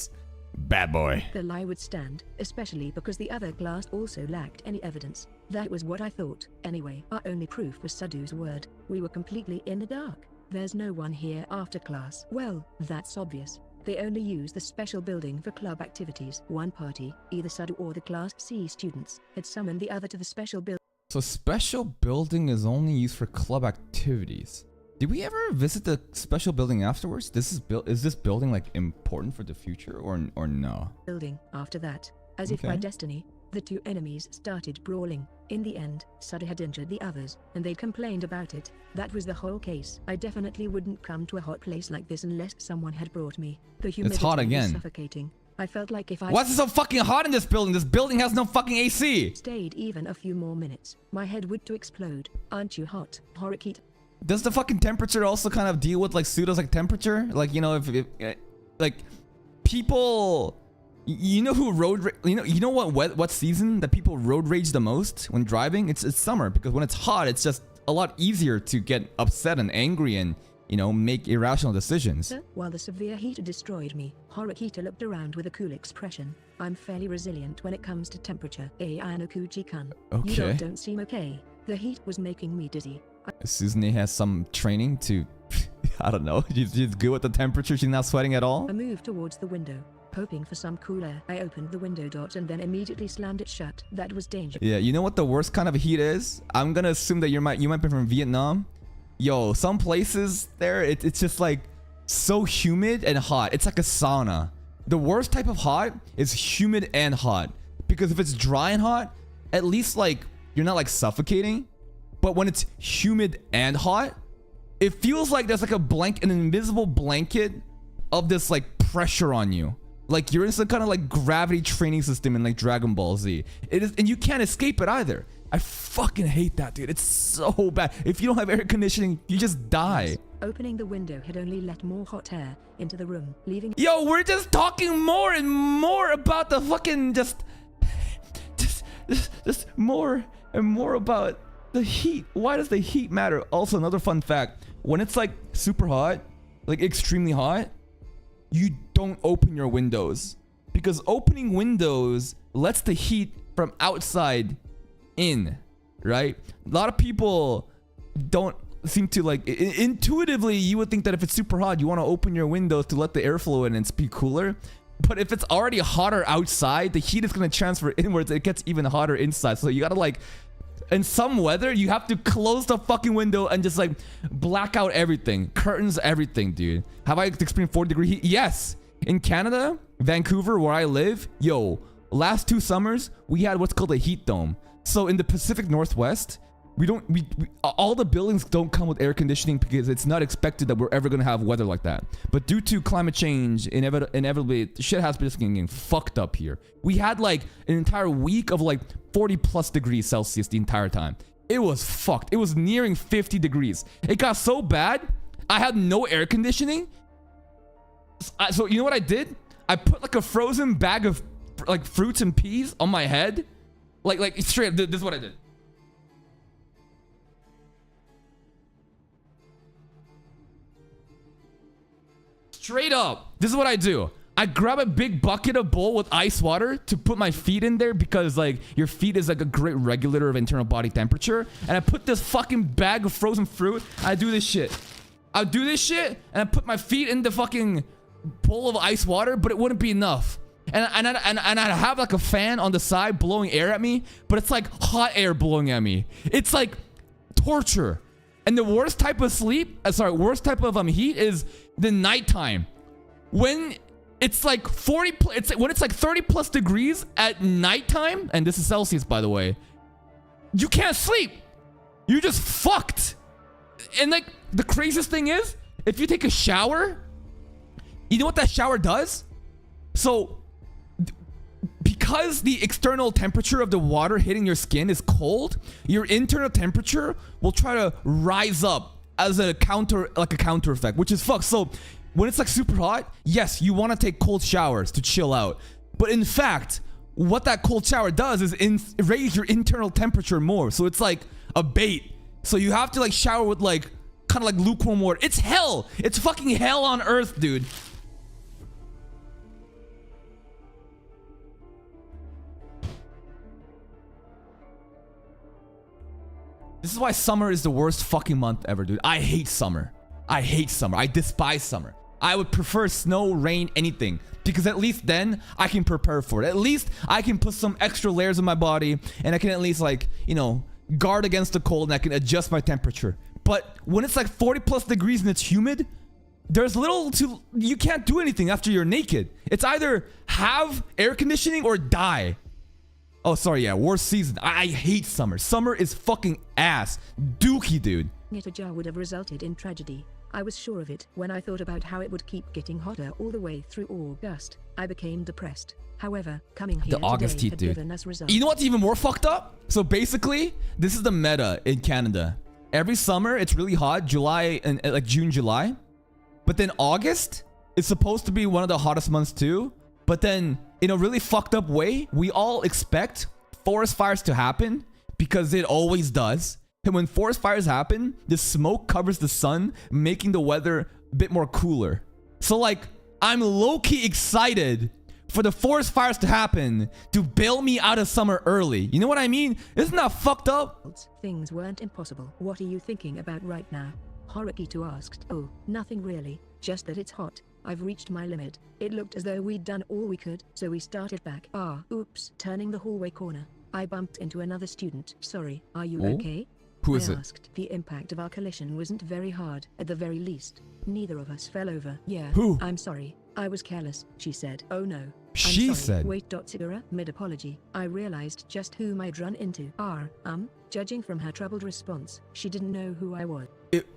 bad boy. The lie would stand, especially because the other class also lacked any evidence. That was what I thought. Anyway, our only proof was Sadu's word. We were completely in the dark. There's no one here after class. Well, that's obvious. They only use the special building for club activities. One party, either Sadu or the Class C students, had summoned the other to the special building. So special building is only used for club activities. Did we ever visit the special building afterwards? Is this building like important for the future or no? After that, as if by destiny, the two enemies started brawling. In the end, Sadu had injured the others, and they complained about it. That was the whole case. I definitely wouldn't come to a hot place like this unless someone had brought me. The humidity hot was again. suffocating. I felt like if I Why's it so fucking hot in this building? This building has no fucking AC. stayed even a few more minutes, my head would to explode. Aren't you hot, Horikita? Does the fucking temperature also kind of deal with like pseudo's like temperature? Like, you know, if like people, you know who you know what season that people road rage the most when driving? It's summer, because when it's hot, it's just a lot easier to get upset and angry and, you know, make irrational decisions. While the severe heat destroyed me, Horikita looked around with a cool expression. I'm fairly resilient when it comes to temperature. Ayanokuji-kun. Okay. You don't seem okay. The heat was making me dizzy. Suzune has some training to, I don't know, she's good with the temperature, she's not sweating at all. I moved towards the window, hoping for some cool air. I opened the window and then immediately slammed it shut. That was dangerous. Yeah, you know what the worst kind of heat is? I'm gonna assume that you might be from Vietnam. Yo, some places there, it's just like so humid and hot. It's like a sauna. The worst type of hot is humid and hot. Because if it's dry and hot, at least like you're not like suffocating. But when it's humid and hot, it feels like there's like an invisible blanket of this like pressure on you. Like you're in some kind of like gravity training system in like Dragon Ball Z. It is, and you can't escape it either. I fucking hate that, dude. It's so bad. If you don't have air conditioning, you just die. Opening the window had only let more hot air into the room, leaving. Yo, we're just talking more and more about the fucking just more and more about the heat. Why does the heat matter? Also, another fun fact: when it's like super hot, like extremely hot, you don't open your windows because opening windows lets the heat from outside in, right? A lot of people don't seem to like intuitively you would think that if it's super hot you want to open your windows to let the airflow in and be cooler, but if it's already hotter outside, the heat is going to transfer inwards. It gets even hotter inside, so you gotta like, in some weather you have to close the fucking window and just like black out everything, curtains, everything, dude. Have I experienced 40-degree heat? Yes. In Canada, Vancouver, where I live, yo, last 2 summers we had what's called a heat dome. So in the Pacific Northwest, we all the buildings don't come with air conditioning because it's not expected that we're ever gonna have weather like that. But due to climate change, inevitably shit has been just getting fucked up here. We had like an entire week of like 40+ degrees Celsius the entire time. It was fucked. It was nearing 50 degrees. It got so bad, I had no air conditioning. So you know what I did? I put like a frozen bag of like fruits and peas on my head. Like straight up, this is what I did. Straight up, this is what I do. I grab a big bucket of bowl with ice water to put my feet in there because like your feet is like a great regulator of internal body temperature. And I put this fucking bag of frozen fruit. I do this shit. I do this shit and I put my feet in the fucking bowl of ice water, but it wouldn't be enough. And I'd have like a fan on the side blowing air at me, but it's like hot air blowing at me. It's like torture. And the worst type of worst type of heat is the nighttime. When it's like when it's like 30+ degrees at nighttime, and this is Celsius by the way, you can't sleep. You're just fucked. And like the craziest thing is, if you take a shower, you know what that shower does? So because the external temperature of the water hitting your skin is cold, your internal temperature will try to rise up as a counter effect, which is fucked. So when it's like super hot, yes, you want to take cold showers to chill out. But in fact, what that cold shower does is raise your internal temperature more. So it's like a bait. So you have to like shower with like kind of like lukewarm water. It's hell. It's fucking hell on earth, dude. This is why summer is the worst fucking month ever, dude. I hate summer. I hate summer. I despise summer. I would prefer snow, rain, anything. Because at least then I can prepare for it. At least I can put some extra layers on my body and I can at least like, you know, guard against the cold and I can adjust my temperature. But when it's like 40+ degrees and it's humid, there's little to, you can't do anything after you're naked. It's either have air conditioning or die. Oh, sorry, yeah, worst season. I hate summer. Summer is fucking ass. Dookie, dude. It a jar would have resulted in tragedy. I was sure of it. When I thought about how it would keep getting hotter all the way through August, I became depressed. However, coming here the August today heat, had dude. given us results. You know what's even more fucked up? So basically, this is the meta in Canada. Every summer, it's really hot, July and like June, July. But then August is supposed to be one of the hottest months too. But then, in a really fucked up way, we all expect forest fires to happen because it always does. And when forest fires happen, the smoke covers the sun, making the weather a bit more cooler. So like, I'm low-key excited for the forest fires to happen to bail me out of summer early. You know what I mean? Isn't that fucked up? Things weren't impossible. What are you thinking about right now? Horikito asked. Oh, nothing really. Just that it's hot. I've reached my limit. It looked as though we'd done all we could, so we started back. Oops. Turning the hallway corner, I bumped into another student. Sorry, are you okay? Who is I it? asked. The impact of our collision wasn't very hard, at the very least. Neither of us fell over. Yeah. Who? I'm sorry. I was careless, she said. Oh no. She I'm sorry. said. Wait. Sigura, mid-apology. I realized just whom I'd run into. Judging from her troubled response, she didn't know who I was.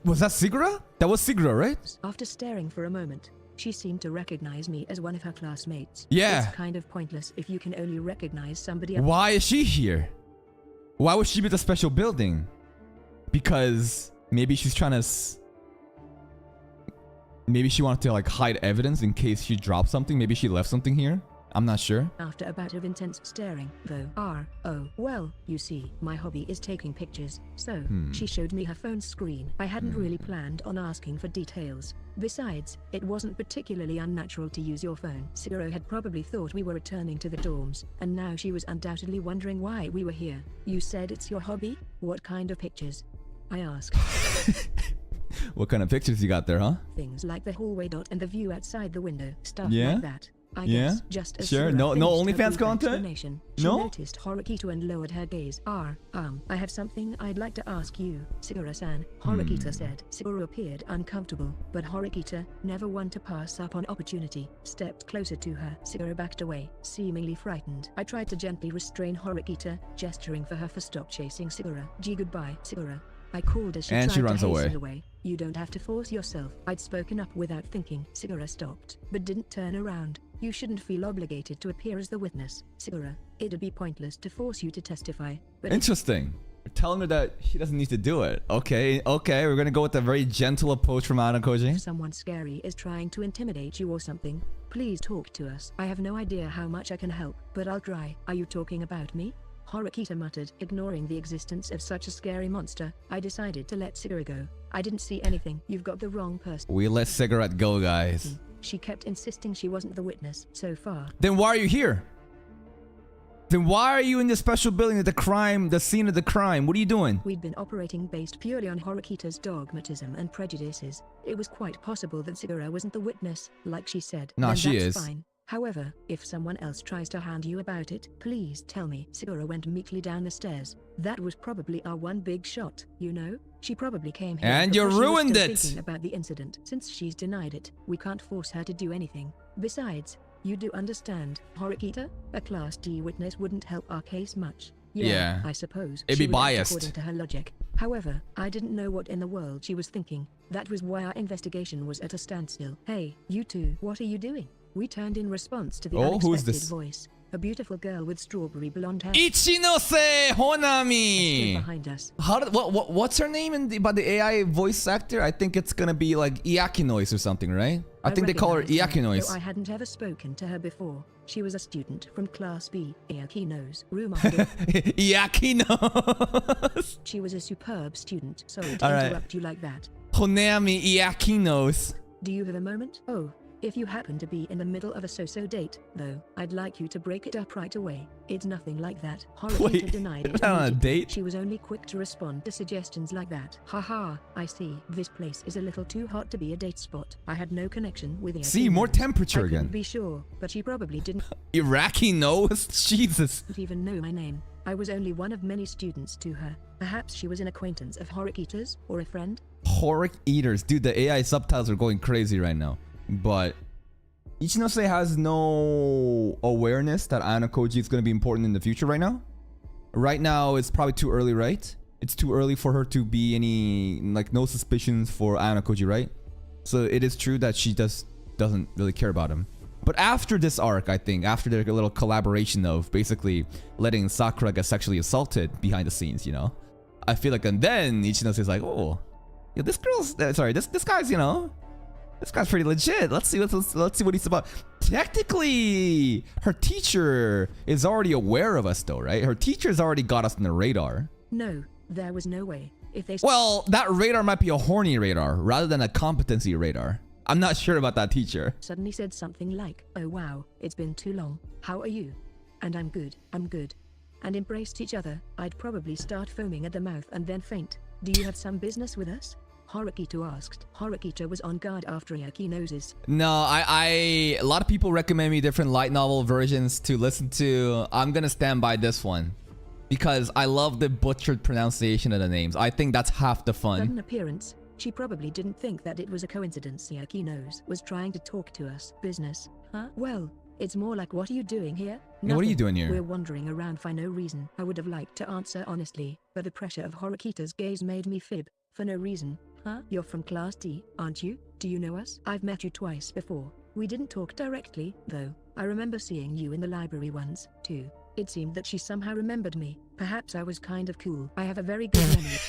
Was that Sigura? That was Sigura, right? After staring for a moment, she seemed to recognize me as one of her classmates. Yeah. It's kind of pointless if you can only recognize somebody. Why is she here? Why would she be at the special building? Because maybe she's trying to... Maybe she wanted to like hide evidence in case she dropped something. Maybe she left something here. I'm not sure. After a bout of intense staring, though. Well, you see, my hobby is taking pictures. So, she showed me her phone screen. I hadn't really planned on asking for details. Besides, it wasn't particularly unnatural to use your phone. Siguro had probably thought we were returning to the dorms, and now she was undoubtedly wondering why we were here. You said it's your hobby? What kind of pictures? I asked. What kind of pictures you got there, huh? Things like the hallway and the view outside the window. Stuff Yeah? like that. I Yeah? guess just as Sure. Sigura No finished her OnlyFans brief content? explanation, she No? noticed Horikita and lowered her gaze. I have something I'd like to ask you, Sigura-san, Horikita said. Siguro appeared uncomfortable, but Horikita, never one to pass up on opportunity, stepped closer to her. Siguro backed away, seemingly frightened. I tried to gently restrain Horikita, gesturing for her to stop chasing Sigura. Gee, goodbye, Sigura. I called as she And tried she runs to hasten away. away. You don't have to force yourself. I'd spoken up without thinking. Sigura stopped, but didn't turn around. You shouldn't feel obligated to appear as the witness, Sigura. It'd be pointless to force you to testify. But Interesting. We're telling her that she doesn't need to do it. Okay, we're gonna go with a very gentle approach from Anakoji. if someone scary is trying to intimidate you or something, please talk to us. I have no idea how much I can help, but I'll try. Are you talking about me? Horikita muttered, ignoring the existence of such a scary monster. I decided to let Sigura go. I didn't see anything. You've got the wrong person. We let Cigarette go, guys. She kept insisting she wasn't the witness so far. Then why are you here? Then why are you in the special building at the scene of the crime? What are you doing? We'd been operating based purely on Horikita's dogmatism and prejudices. It was quite possible that Sigura wasn't the witness, like she said. Nah, Then she that's is. Fine. However, if someone else tries to hand you about it, please tell me. Sigura went meekly down the stairs. That was probably our one big shot, you know? She probably came here And because you she was ruined still it! thinking about the incident. Since she's denied it, we can't force her to do anything. Besides, you do understand, Horikita? A Class D witness wouldn't help our case much. Yeah. I suppose. It'd be she would act biased. according to her logic. However, I didn't know what in the world she was thinking. That was why our investigation was at a standstill. Hey, you two, what are you doing? We turned in response to the Oh, who's unexpected this? voice. A beautiful girl with strawberry blonde hair Ichinose stood Honami! behind us. What's her name by the AI voice actor? I think it's gonna be like Iakinoise or something, right? I think they call her recognized Iakinoise. though I hadn't ever spoken to her before. She was a student from Class B, Iakino's Rumando. Iakinoise! She was a superb student. Sorry to Alright. interrupt you like that. Honami Iakinoise. Do you have a moment? Oh, if you happen to be in the middle of a so-so date, though, I'd like you to break it up right away. It's nothing like that. Wait, Horikita denied you're it not on a immediately. date? She was only quick to respond to suggestions like that. Haha, I see. This place is a little too hot to be a date spot. I had no connection with it. See, more temperature I couldn't again. be sure, but she probably didn't Iraqi nose? Jesus. even know my name. I was only one of many students to her. Perhaps she was an acquaintance of Horikita's, or a friend? Horic eaters. Dude, the AI subtitles are going crazy right now. But Ichinose has no awareness that Anakoji is going to be important in the future right now. Right now, it's probably too early, right? It's too early for her to be any, like, no suspicions for Anakoji, right? So it is true that she doesn't really care about him. But after this arc, I think, after their little collaboration of basically letting Sakura get sexually assaulted behind the scenes, you know? I feel like, and then Ichinose is like, oh, yeah, this girl's, this guy's, you know, this guy's pretty legit. Let's see what he's about. Technically, her teacher is already aware of us though, right? Her teacher's already got us on the radar. No, there was no way. If they Well, that radar might be a horny radar rather than a competency radar. I'm not sure about that teacher. suddenly said something like, "Oh wow, it's been too long. How are you?" And I'm good, and embraced each other, I'd probably start foaming at the mouth and then faint. Do you have some business with us? Horikita asked. Horikita was on guard after Iakinose's. No, a lot of people recommend me different light novel versions to listen to. I'm gonna stand by this one because I love the butchered pronunciation of the names. I think that's half the fun. Sudden appearance. She probably didn't think that it was a coincidence Iakinose was trying to talk to us. Business, huh? Well, It's more like, what are you doing here? Yeah, what are you Nothing. doing here? We're wandering around for no reason. I would have liked to answer honestly, but the pressure of Horikita's gaze made me fib. For no reason. Huh? You're from Class D, aren't you? Do you know us? I've met you twice before. We didn't talk directly, though. I remember seeing you in the library once, too. It seemed that she somehow remembered me. Perhaps I was kind of cool. I have a very good memory.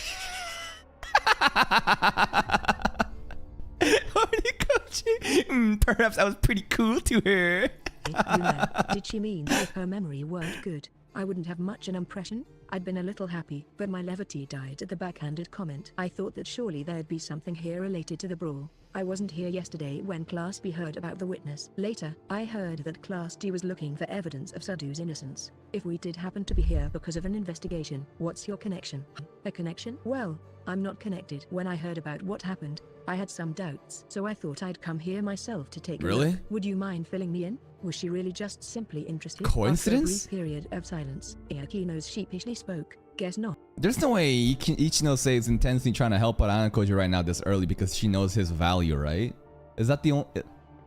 Horikoshi. Perhaps I was pretty cool to her. You know, did she mean that if her memory weren't good, I wouldn't have much an impression? I'd been a little happy, but my levity died at the backhanded comment. I thought that surely there'd be something here related to the brawl. I wasn't here yesterday when Class B heard about the witness. Later, I heard that Class D was looking for evidence of Sadu's innocence. If we did happen to be here because of an investigation, what's your connection? A connection? Well, I'm not connected. When I heard about what happened, I had some doubts, so I thought I'd come here myself to take a Really? look. Would you mind filling me in? Was she really just simply interested? Coincidence? After a brief period of silence, Iakino's sheepishly spoke. Guess not. There's no way Ichinose is intensely trying to help out Anakoji right now this early because she knows his value, right? Is that the only...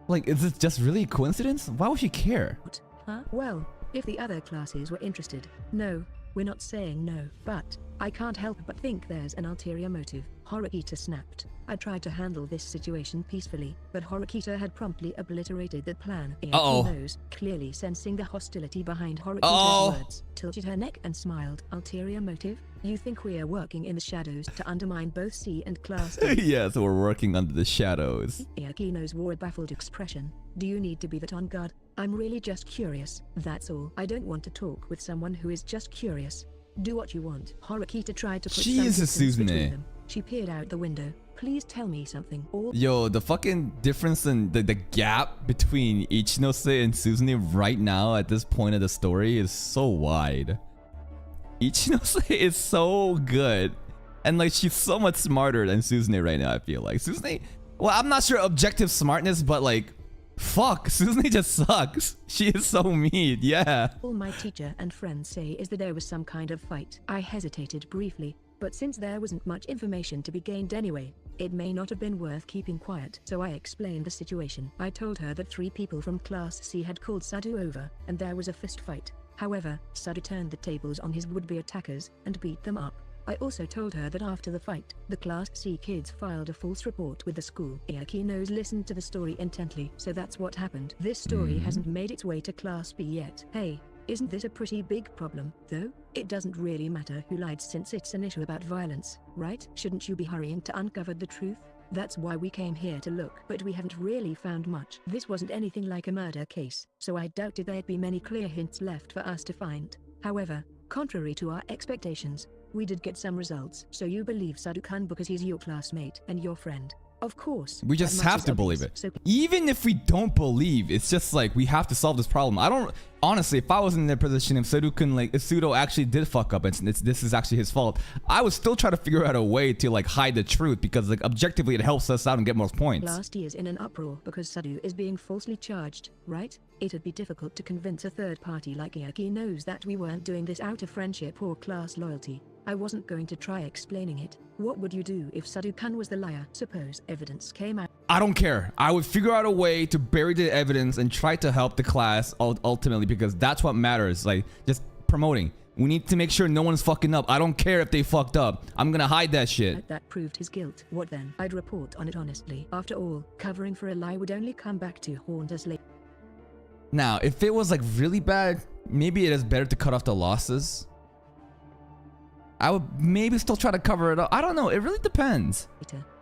Like, is this just really a coincidence? Why would she care? Huh? Well, if the other classes were interested, no, we're not saying no, but I can't help but think there's an ulterior motive. Horikita snapped. I tried to handle this situation peacefully, but Horikita had promptly obliterated that plan. Iakino's, clearly sensing the hostility behind Horikita's words, tilted her neck and smiled. Ulterior motive? You think we are working in the shadows to undermine both C and Class D? Yeah, so we're working under the shadows. Iakino's wore a baffled expression. Do you need to be that on guard? I'm really just curious, that's all. I don't want to talk with someone who is just curious. Do what you want. Horikita tried to put some Jesus, distance between Suzume. them. She peered out the window. Please tell me something. Or Yo, the fucking difference in the gap between Ichinose and Suzume right now at this point of the story is so wide. Ichinose is so good. And like, she's so much smarter than Suzume right now, I feel like. Suzume, well, I'm not sure objective smartness, but like, fuck, Suzume just sucks. She is so mean, yeah. all my teacher and friends say is that there was some kind of fight. I hesitated briefly, but since there wasn't much information to be gained anyway, it may not have been worth keeping quiet. So I explained the situation. I told her that 3 people from Class C had called Sadu over, and there was a fist fight. However, Sadu turned the tables on his would-be attackers and beat them up. I also told her that after the fight, the Class C kids filed a false report with the school. Iakino's listened to the story intently, so that's what happened. This story hasn't made its way to Class B yet. Hey, isn't this a pretty big problem, though? It doesn't really matter who lied since it's an issue about violence, right? Shouldn't you be hurrying to uncover the truth? That's why we came here to look, but we haven't really found much. This wasn't anything like a murder case, so I doubted there'd be many clear hints left for us to find. However, contrary to our expectations, we did get some results. So you believe Sadu-kun because he's your classmate and your friend. Of course. We just that much have is to obvious, believe it. So Even if we don't believe, it's just like we have to solve this problem. I don't honestly, if I was in their position, if Sadu-kun, like if Sudo actually did fuck up and this is actually his fault, I would still try to figure out a way to like hide the truth because like objectively it helps us out and get more points. Last year's in an uproar because Sadu is being falsely charged, right? It'd be difficult to convince a third party like Iaki knows that we weren't doing this out of friendship or class loyalty. I wasn't going to try explaining it. What would you do if Sadu-kun was the liar? Suppose evidence came out. I don't care. I would figure out a way to bury the evidence and try to help the class ultimately because that's what matters. Like just promoting. We need to make sure no one's fucking up. I don't care if they fucked up. I'm gonna hide that shit. That proved his guilt. What then? I'd report on it honestly. After all, covering for a lie would only come back to haunt us later. Now, if it was like really bad, maybe it is better to cut off the losses. I would maybe still try to cover it up. I don't know. It really depends.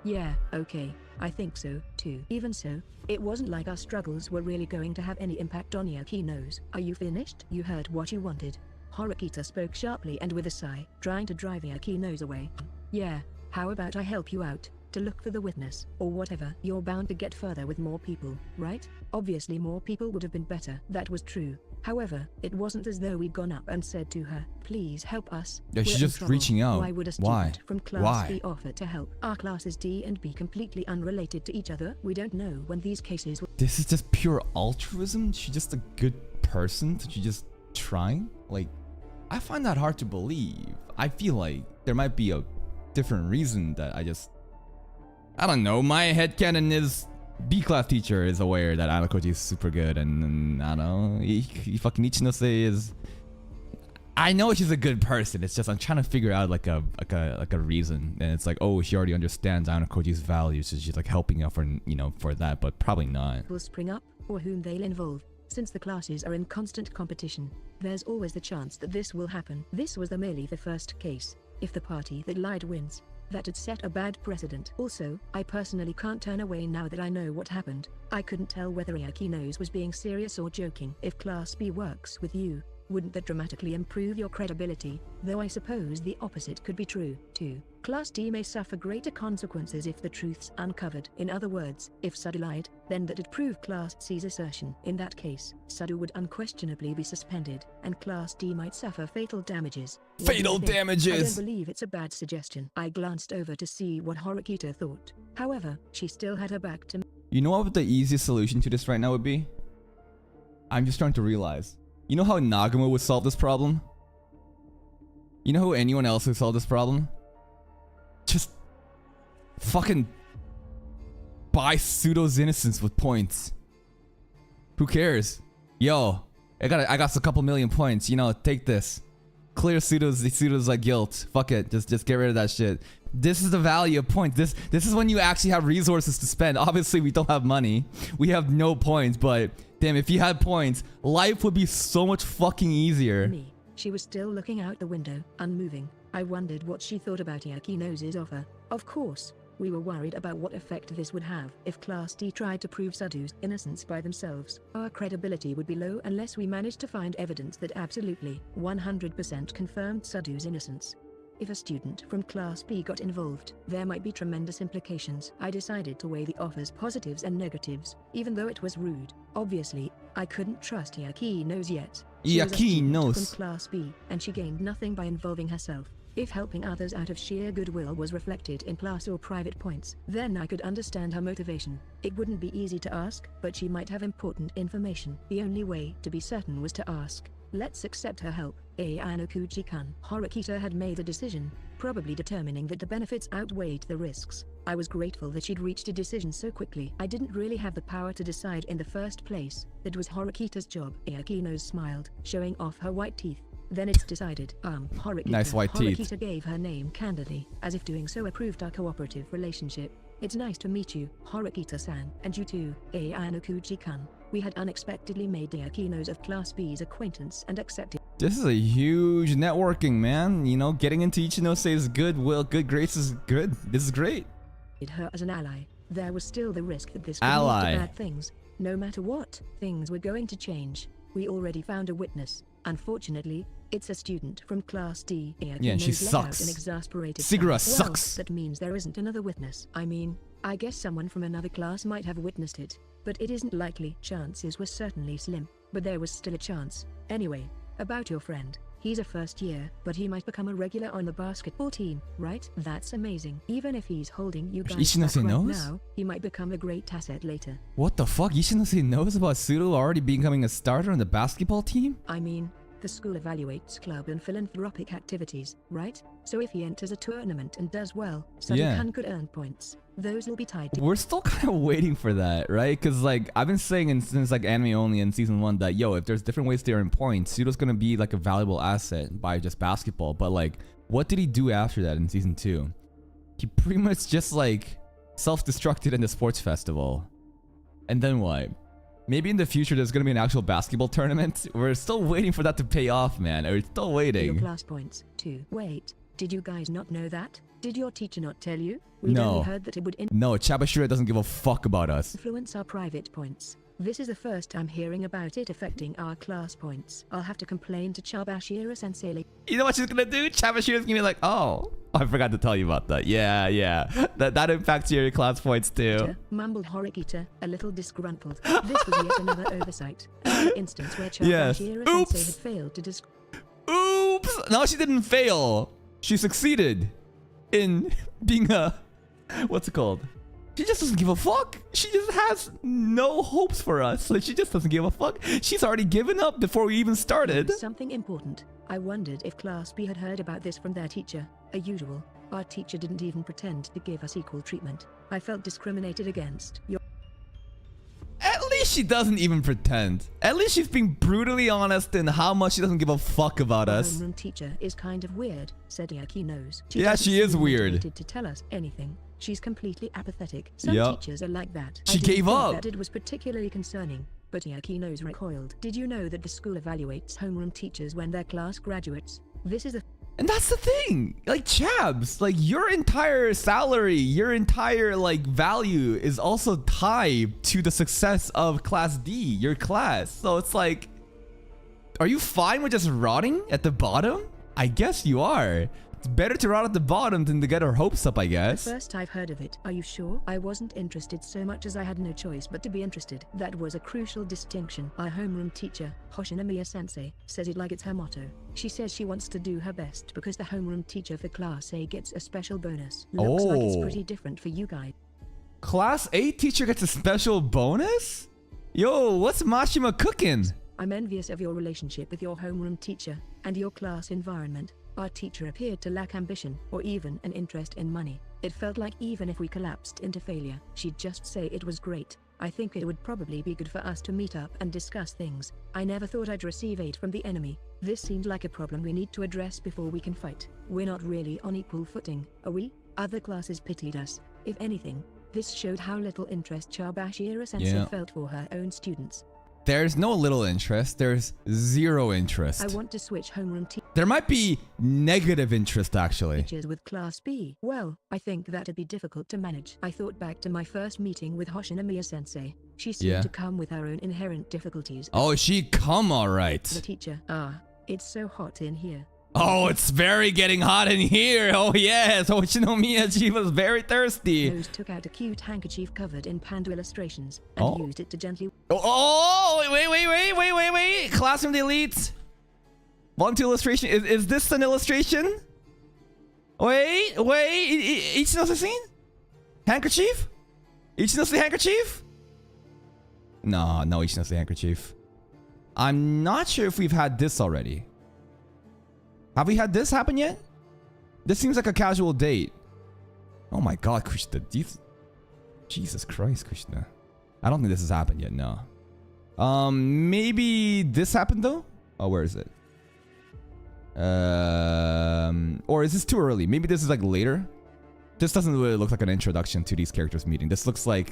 Yeah, okay. I think so, too. Even so, it wasn't like our struggles were really going to have any impact on Iakino's. Are you finished? You heard what you wanted. Horikita spoke sharply and with a sigh, trying to drive Iakino's away. Yeah, how about I help you out? To look for the witness, or whatever. You're bound to get further with more people, right? Obviously more people would have been better. That was true. However, it wasn't as though we'd gone up and said to her, please help us. Yeah, she's We're in just trouble." reaching out. Why would a Why? student from Class B offer to help? Our classes D and B completely unrelated to each other. We don't know when these cases were. This is just pure altruism? She's just a good person? She just trying? Like, I find that hard to believe. I feel like there might be a different reason that I don't know. My headcanon is B class teacher is aware that Anakoji is super good, and I don't know, he fucking Ichinose is. I know she's a good person. It's just I'm trying to figure out like a reason, and it's like, oh, she already understands Anakoji's values, so she's like helping out for for that, but probably not. Will spring up, or whom they'll involve. Since the classes are in constant competition, there's always the chance that this will happen. This was merely the first case. If the party that lied wins, that'd set a bad precedent. Also, I personally can't turn away now that I know what happened. I couldn't tell whether Iakinos was being serious or joking. If Class B works with you, wouldn't that dramatically improve your credibility? Though I suppose the opposite could be true, too. Class D may suffer greater consequences if the truth's uncovered. In other words, if Sadu lied, then that'd prove Class C's assertion. In that case, Sadu would unquestionably be suspended, and Class D might suffer fatal damages. Fatal I damages! don't believe it's a bad suggestion. I glanced over to see what Horikita thought. However, she still had her back to me. You know what the easiest solution to this right now would be? I'm just trying to realize. You know how Nagamo would solve this problem? You know how anyone else would solve this problem? Just fucking buy Pseudo's innocence with points. Who cares? Yo, I got a couple million points. Take this. Clear Pseudo's like guilt. Fuck it. Just get rid of that shit. This is the value of points. This is when you actually have resources to spend. Obviously, we don't have money. We have no points, but damn, if you had points, life would be so much fucking easier. Me. She was still looking out the window, unmoving. I wondered what she thought about Iakinos' offer. Of course, we were worried about what effect this would have. If Class D tried to prove Sadu's innocence by themselves, our credibility would be low unless we managed to find evidence that absolutely, 100% confirmed Sadu's innocence. If a student from Class B got involved, there might be tremendous implications. I decided to weigh the offer's positives and negatives, even though it was rude. Obviously, I couldn't trust Iakinos yet. She was a student from Class B, and she gained nothing by involving herself. If helping others out of sheer goodwill was reflected in class or private points, then I could understand her motivation. It wouldn't be easy to ask, but she might have important information. The only way to be certain was to ask. Let's accept her help. Ayanokuji-kun. Horikita had made a decision, probably determining that the benefits outweighed the risks. I was grateful that she'd reached a decision so quickly. I didn't really have the power to decide in the first place. That was Horikita's job. Iakinos smiled, showing off her white teeth. Then it's decided. Horikita. Nice white teeth. Horikita gave her name candidly, as if doing so approved our cooperative relationship. It's nice to meet you, Horikita-san, and you too, Ayanokuji-kun. We had unexpectedly made Iakinos of Class B's acquaintance and accepted. This is a huge networking, man. Getting into Ichinose good graces is good. This is great. Her as an ally. There was still the risk that this could lead to bad things. No matter what, things were going to change. We already found a witness. Unfortunately, it's a student from Class D. Yeah, and she sucks. An exasperated Sigura sound. sucks. Well, that means there isn't another witness. I mean, I guess someone from another class might have witnessed it, but it isn't likely. Chances were certainly slim, but there was still a chance. Anyway, about your friend. He's a first year, but he might become a regular on the basketball team, right? That's amazing. Even if he's holding you guys back right now, he might become a great asset later. What the fuck? Ichinose knows about Pseudo already becoming a starter on the basketball team? I mean, the school evaluates club and philanthropic activities, right? So if he enters a tournament and does well, Sadu-kun could earn points. Those will be tied to... We're still kind of waiting for that, right? Because I've been saying since Anime Only in season 1 that if there's different ways to earn points, Pseudo's gonna be a valuable asset by just basketball. But what did he do after that in season 2? He pretty much just self-destructed in the sports festival. And then what? Maybe in the future there's gonna be an actual basketball tournament. We're still waiting for that to pay off, man. We're still waiting. Your class points too. Wait, did you guys not know that? Did your teacher not tell you? We No. only heard that it would No, Chabashira doesn't give a fuck about us. influence our private points. This is the first time hearing about it affecting our class points. I'll have to complain to Chabashira Sensei. You know what she's gonna do? Chabashira's gonna be like, oh, I forgot to tell you about that. Yeah. That impacts your class points too. Mumbled Horikita, a little disgruntled. This was yet another oversight. Another instance where Chabashira Sensei had failed to Oops! No, she didn't fail. She succeeded in being what's it called? She just doesn't give a fuck. She just has no hopes for us. She just doesn't give a fuck. She's already given up before we even started. Something important. I wondered if Class B had heard about this from their teacher. As usual, our teacher didn't even pretend to give us equal treatment. I felt discriminated against. At least she doesn't even pretend. At least she's being brutally honest in how much she doesn't give a fuck about The us. homeroom teacher is kind of weird, said Yakinos. Yeah, doesn't she is seem weird. motivated to tell us anything. She's completely apathetic. Some Yup. teachers are like that. She I didn't gave think up. that it was particularly concerning, but Yakinos recoiled. Did you know that the school evaluates homeroom teachers when their class graduates? This is a And that's the thing. Like, Chabs, like, your entire salary, your entire, like, value is also tied to the success of Class D, your class. So it's like, are you fine with just rotting at the bottom? I guess you are. It's better to rot at the bottom than to get our hopes up, I guess. First I've heard of it. Are you sure? I wasn't interested so much as I had no choice but to be interested. That was a crucial distinction. Our homeroom teacher, Hoshinomiya Sensei, says it like it's her motto. She says she wants to do her best because the homeroom teacher for Class A gets a special bonus. Looks like it's Oh. pretty different for you guys. Class A teacher gets a special bonus? Yo, what's Mashima cooking? I'm envious of your relationship with your homeroom teacher and your class environment. Our teacher appeared to lack ambition or even an interest in money. It felt like even if we collapsed into failure, she'd just say it was great. I think it would probably be good for us to meet up and discuss things. I never thought I'd receive aid from the enemy. This seems like a problem we need to address before we can fight. We're not really on equal footing, are we? Other classes pitied us. If anything, this showed how little interest Chabashira Sensei Yeah. felt for her own students. There's no little interest. There's zero interest. I want to switch homeroom There might be negative interest, actually. teachers with Class B. Well, I think that'd be difficult to manage. I thought back to my first meeting with Hoshinomiya Sensei. She seemed Yeah. to come with her own inherent difficulties. Oh, she come all The right. teacher, it's so hot in here. Oh, it's very getting hot in here. Oh, yes. Oh, Shinomiya, she was very thirsty. Rose took out a cute handkerchief covered in panda illustrations and Oh. used it to gently Oh, wait. Classroom delete. Volunteer illustration. Is this an illustration? Wait. Ichino-sensei? Handkerchief? Ichino-sensei handkerchief? No Ichino-sensei handkerchief. I'm not sure if we've had this already. Have we had this happen yet? This seems like a casual date. Oh my god, Krishna. Jesus Christ, Krishna. I don't think this has happened yet, no. Maybe this happened though? Oh, where is it? Or is this too early? Maybe this is like later? This doesn't really look like an introduction to these characters meeting. This looks like,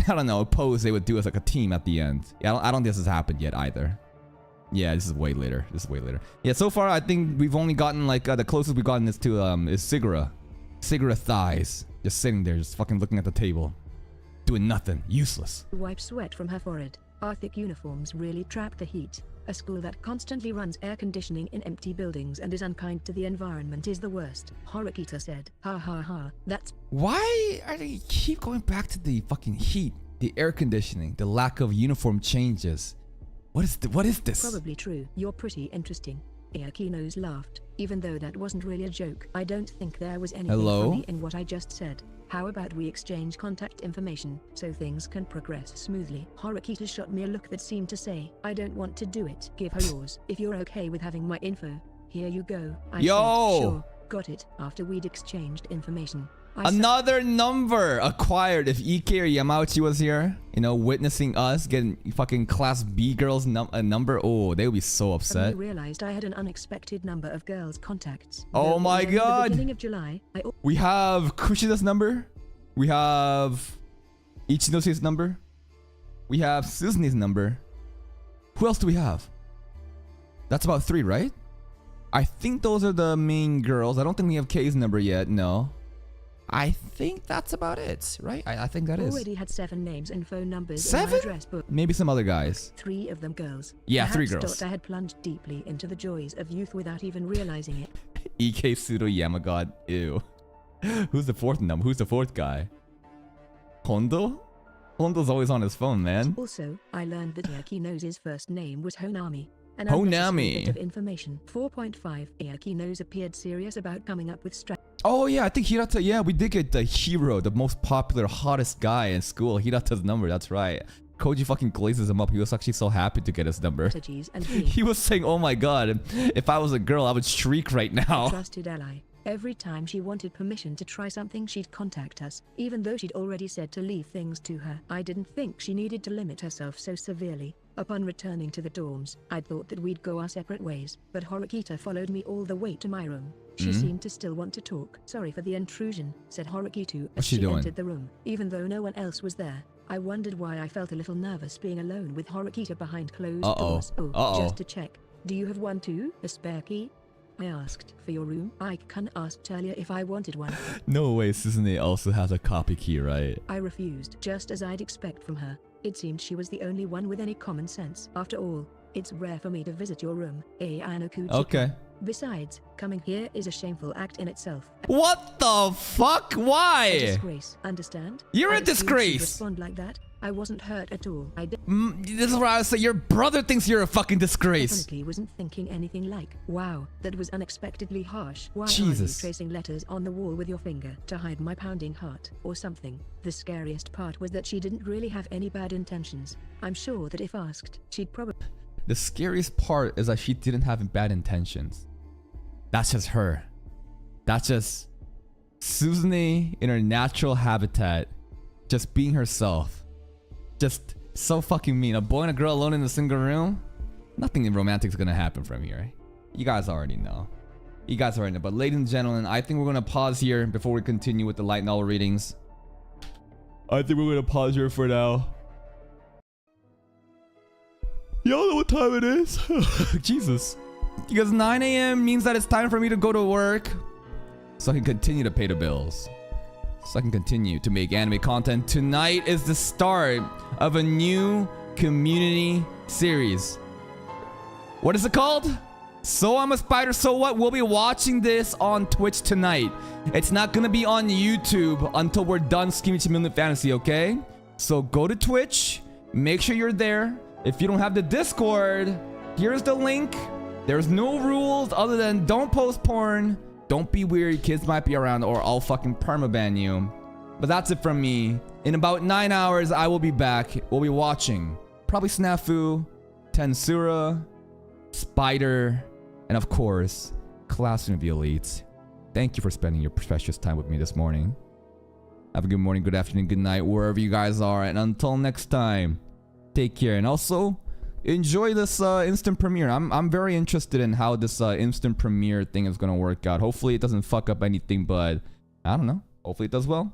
I don't know, a pose they would do as like a team at the end. Yeah, I don't think this has happened yet either. Yeah, this is way later. Yeah, so far I think we've only gotten like the closest we've gotten is to is Sigura. Sigura thighs, just sitting there, just fucking looking at the table, doing nothing, useless. wipe sweat from her forehead. Our thick uniforms really trap the heat. A school that constantly runs air conditioning in empty buildings and is unkind to the environment is the worst. Horikita said. Ha ha ha, that's Why are they keep going back to the fucking heat, the air conditioning, the lack of uniform changes? What is this? probably true. You're pretty interesting. Iakinos laughed, even though that wasn't really a joke. I don't think there was anything Hello? funny in what I just said. How about we exchange contact information so things can progress smoothly? Horikita shot me a look that seemed to say, I don't want to do it. Give her yours. If you're okay with having my info, here you go. I Yo! said, sure, got it. After we'd exchanged information. I said, Another number acquired. If Ike or Yamauchi was here, you know, witnessing us getting fucking Class B girls a number, oh, they would be so I upset. realized I had an unexpected number of girls' contacts. Oh Though my it was only God. The beginning of July, I We have Kushida's number. We have Ichinose number. We have Suzune's number. Who else do we have? That's about 3, right? I think those are the main girls. I don't think we have K's number yet. No. I think that's about it, right? I think that is. already had 7 names and phone numbers in 7? my address book. Maybe some other guys. 3 of them girls. Yeah, 3 Perhaps girls. thought I had plunged deeply into the joys of youth without even realizing it. EK Pseudo Yamagod. Ew. Who's the 4th number? Who's the 4th guy? Hondo? Hondo's always on his phone, man. Also, I learned that Iakinos' first name was Honami. An Honami. unnecessary bit of information. 4.5. Iakinos appeared serious about coming up with Oh yeah, I think Hirata, yeah, we did get the hero, the most popular, hottest guy in school, Hirata's number, that's right. Koji fucking glazes him up. He was actually so happy to get his number. strategies and being He was saying, oh my god, if I was a girl, I would shriek right a now. trusted ally. Every time she wanted permission to try something, she'd contact us, even though she'd already said to leave things to her. I didn't think she needed to limit herself so severely. Upon returning to the dorms, I thought that we'd go our separate ways, but Horikita followed me all the way to my room. She seemed to still want to talk. Sorry for the intrusion, said Horikitu as she doing? entered the room, even though no one else was there. I wondered why I felt a little nervous being alone with Horikita behind closed doors. Just to check, do you have one too, a spare key? I asked. For your room? Ike-kun asked earlier if I wanted one. No way, Suzume also has a copy key, right? I refused, just as I'd expect from her. It seemed she was the only one with any common sense. After all, it's rare for me to visit your room, Ayano-kuchi. Okay. Besides, coming here is a shameful act in itself. What the fuck? A Why? disgrace, understand? You're I a assumed she'd disgrace. respond like that. I wasn't hurt at all. I This is what I was saying. Your brother thinks you're a fucking disgrace. definitely wasn't thinking anything like, wow, that was unexpectedly harsh. Why are Jesus. you tracing letters on the wall with your finger to hide my pounding heart or something? The scariest part was that she didn't really have any bad intentions. I'm sure that if asked, she'd probably... The scariest part is that she didn't have bad intentions. That's just her. That's just Suzume in her natural habitat, just being herself. Just so fucking mean. A boy and a girl alone in a single room? Nothing romantic is gonna happen from here. You guys already know. You guys already know. But ladies and gentlemen, I think we're gonna pause here before we continue with the light novel readings. I think we're gonna pause here for now. Y'all know what time it is? Jesus. Because 9 a.m. means that it's time for me to go to work, so I can continue to pay the bills. So I can continue to make anime content. Tonight is the start of a new community series. What is it called? So I'm a Spider, So What? We'll be watching this on Twitch tonight. It's not gonna be on YouTube until we're done Scheming Million Fantasy, okay? So go to Twitch, make sure you're there. If you don't have the Discord, here's the link. There's no rules other than don't post porn, don't be weird, kids might be around, or I'll fucking permaban you. But that's it from me. In about 9 hours, I will be back. We'll be watching probably Snafu, Tensura, Spider, and of course, Classroom of the Elites. Thank you for spending your precious time with me this morning. Have a good morning, good afternoon, good night, wherever you guys are. And until next time, take care. And also, enjoy this instant premiere. I'm very interested in how this instant premiere thing is gonna work out. Hopefully it doesn't fuck up anything, but I don't know. Hopefully it does well.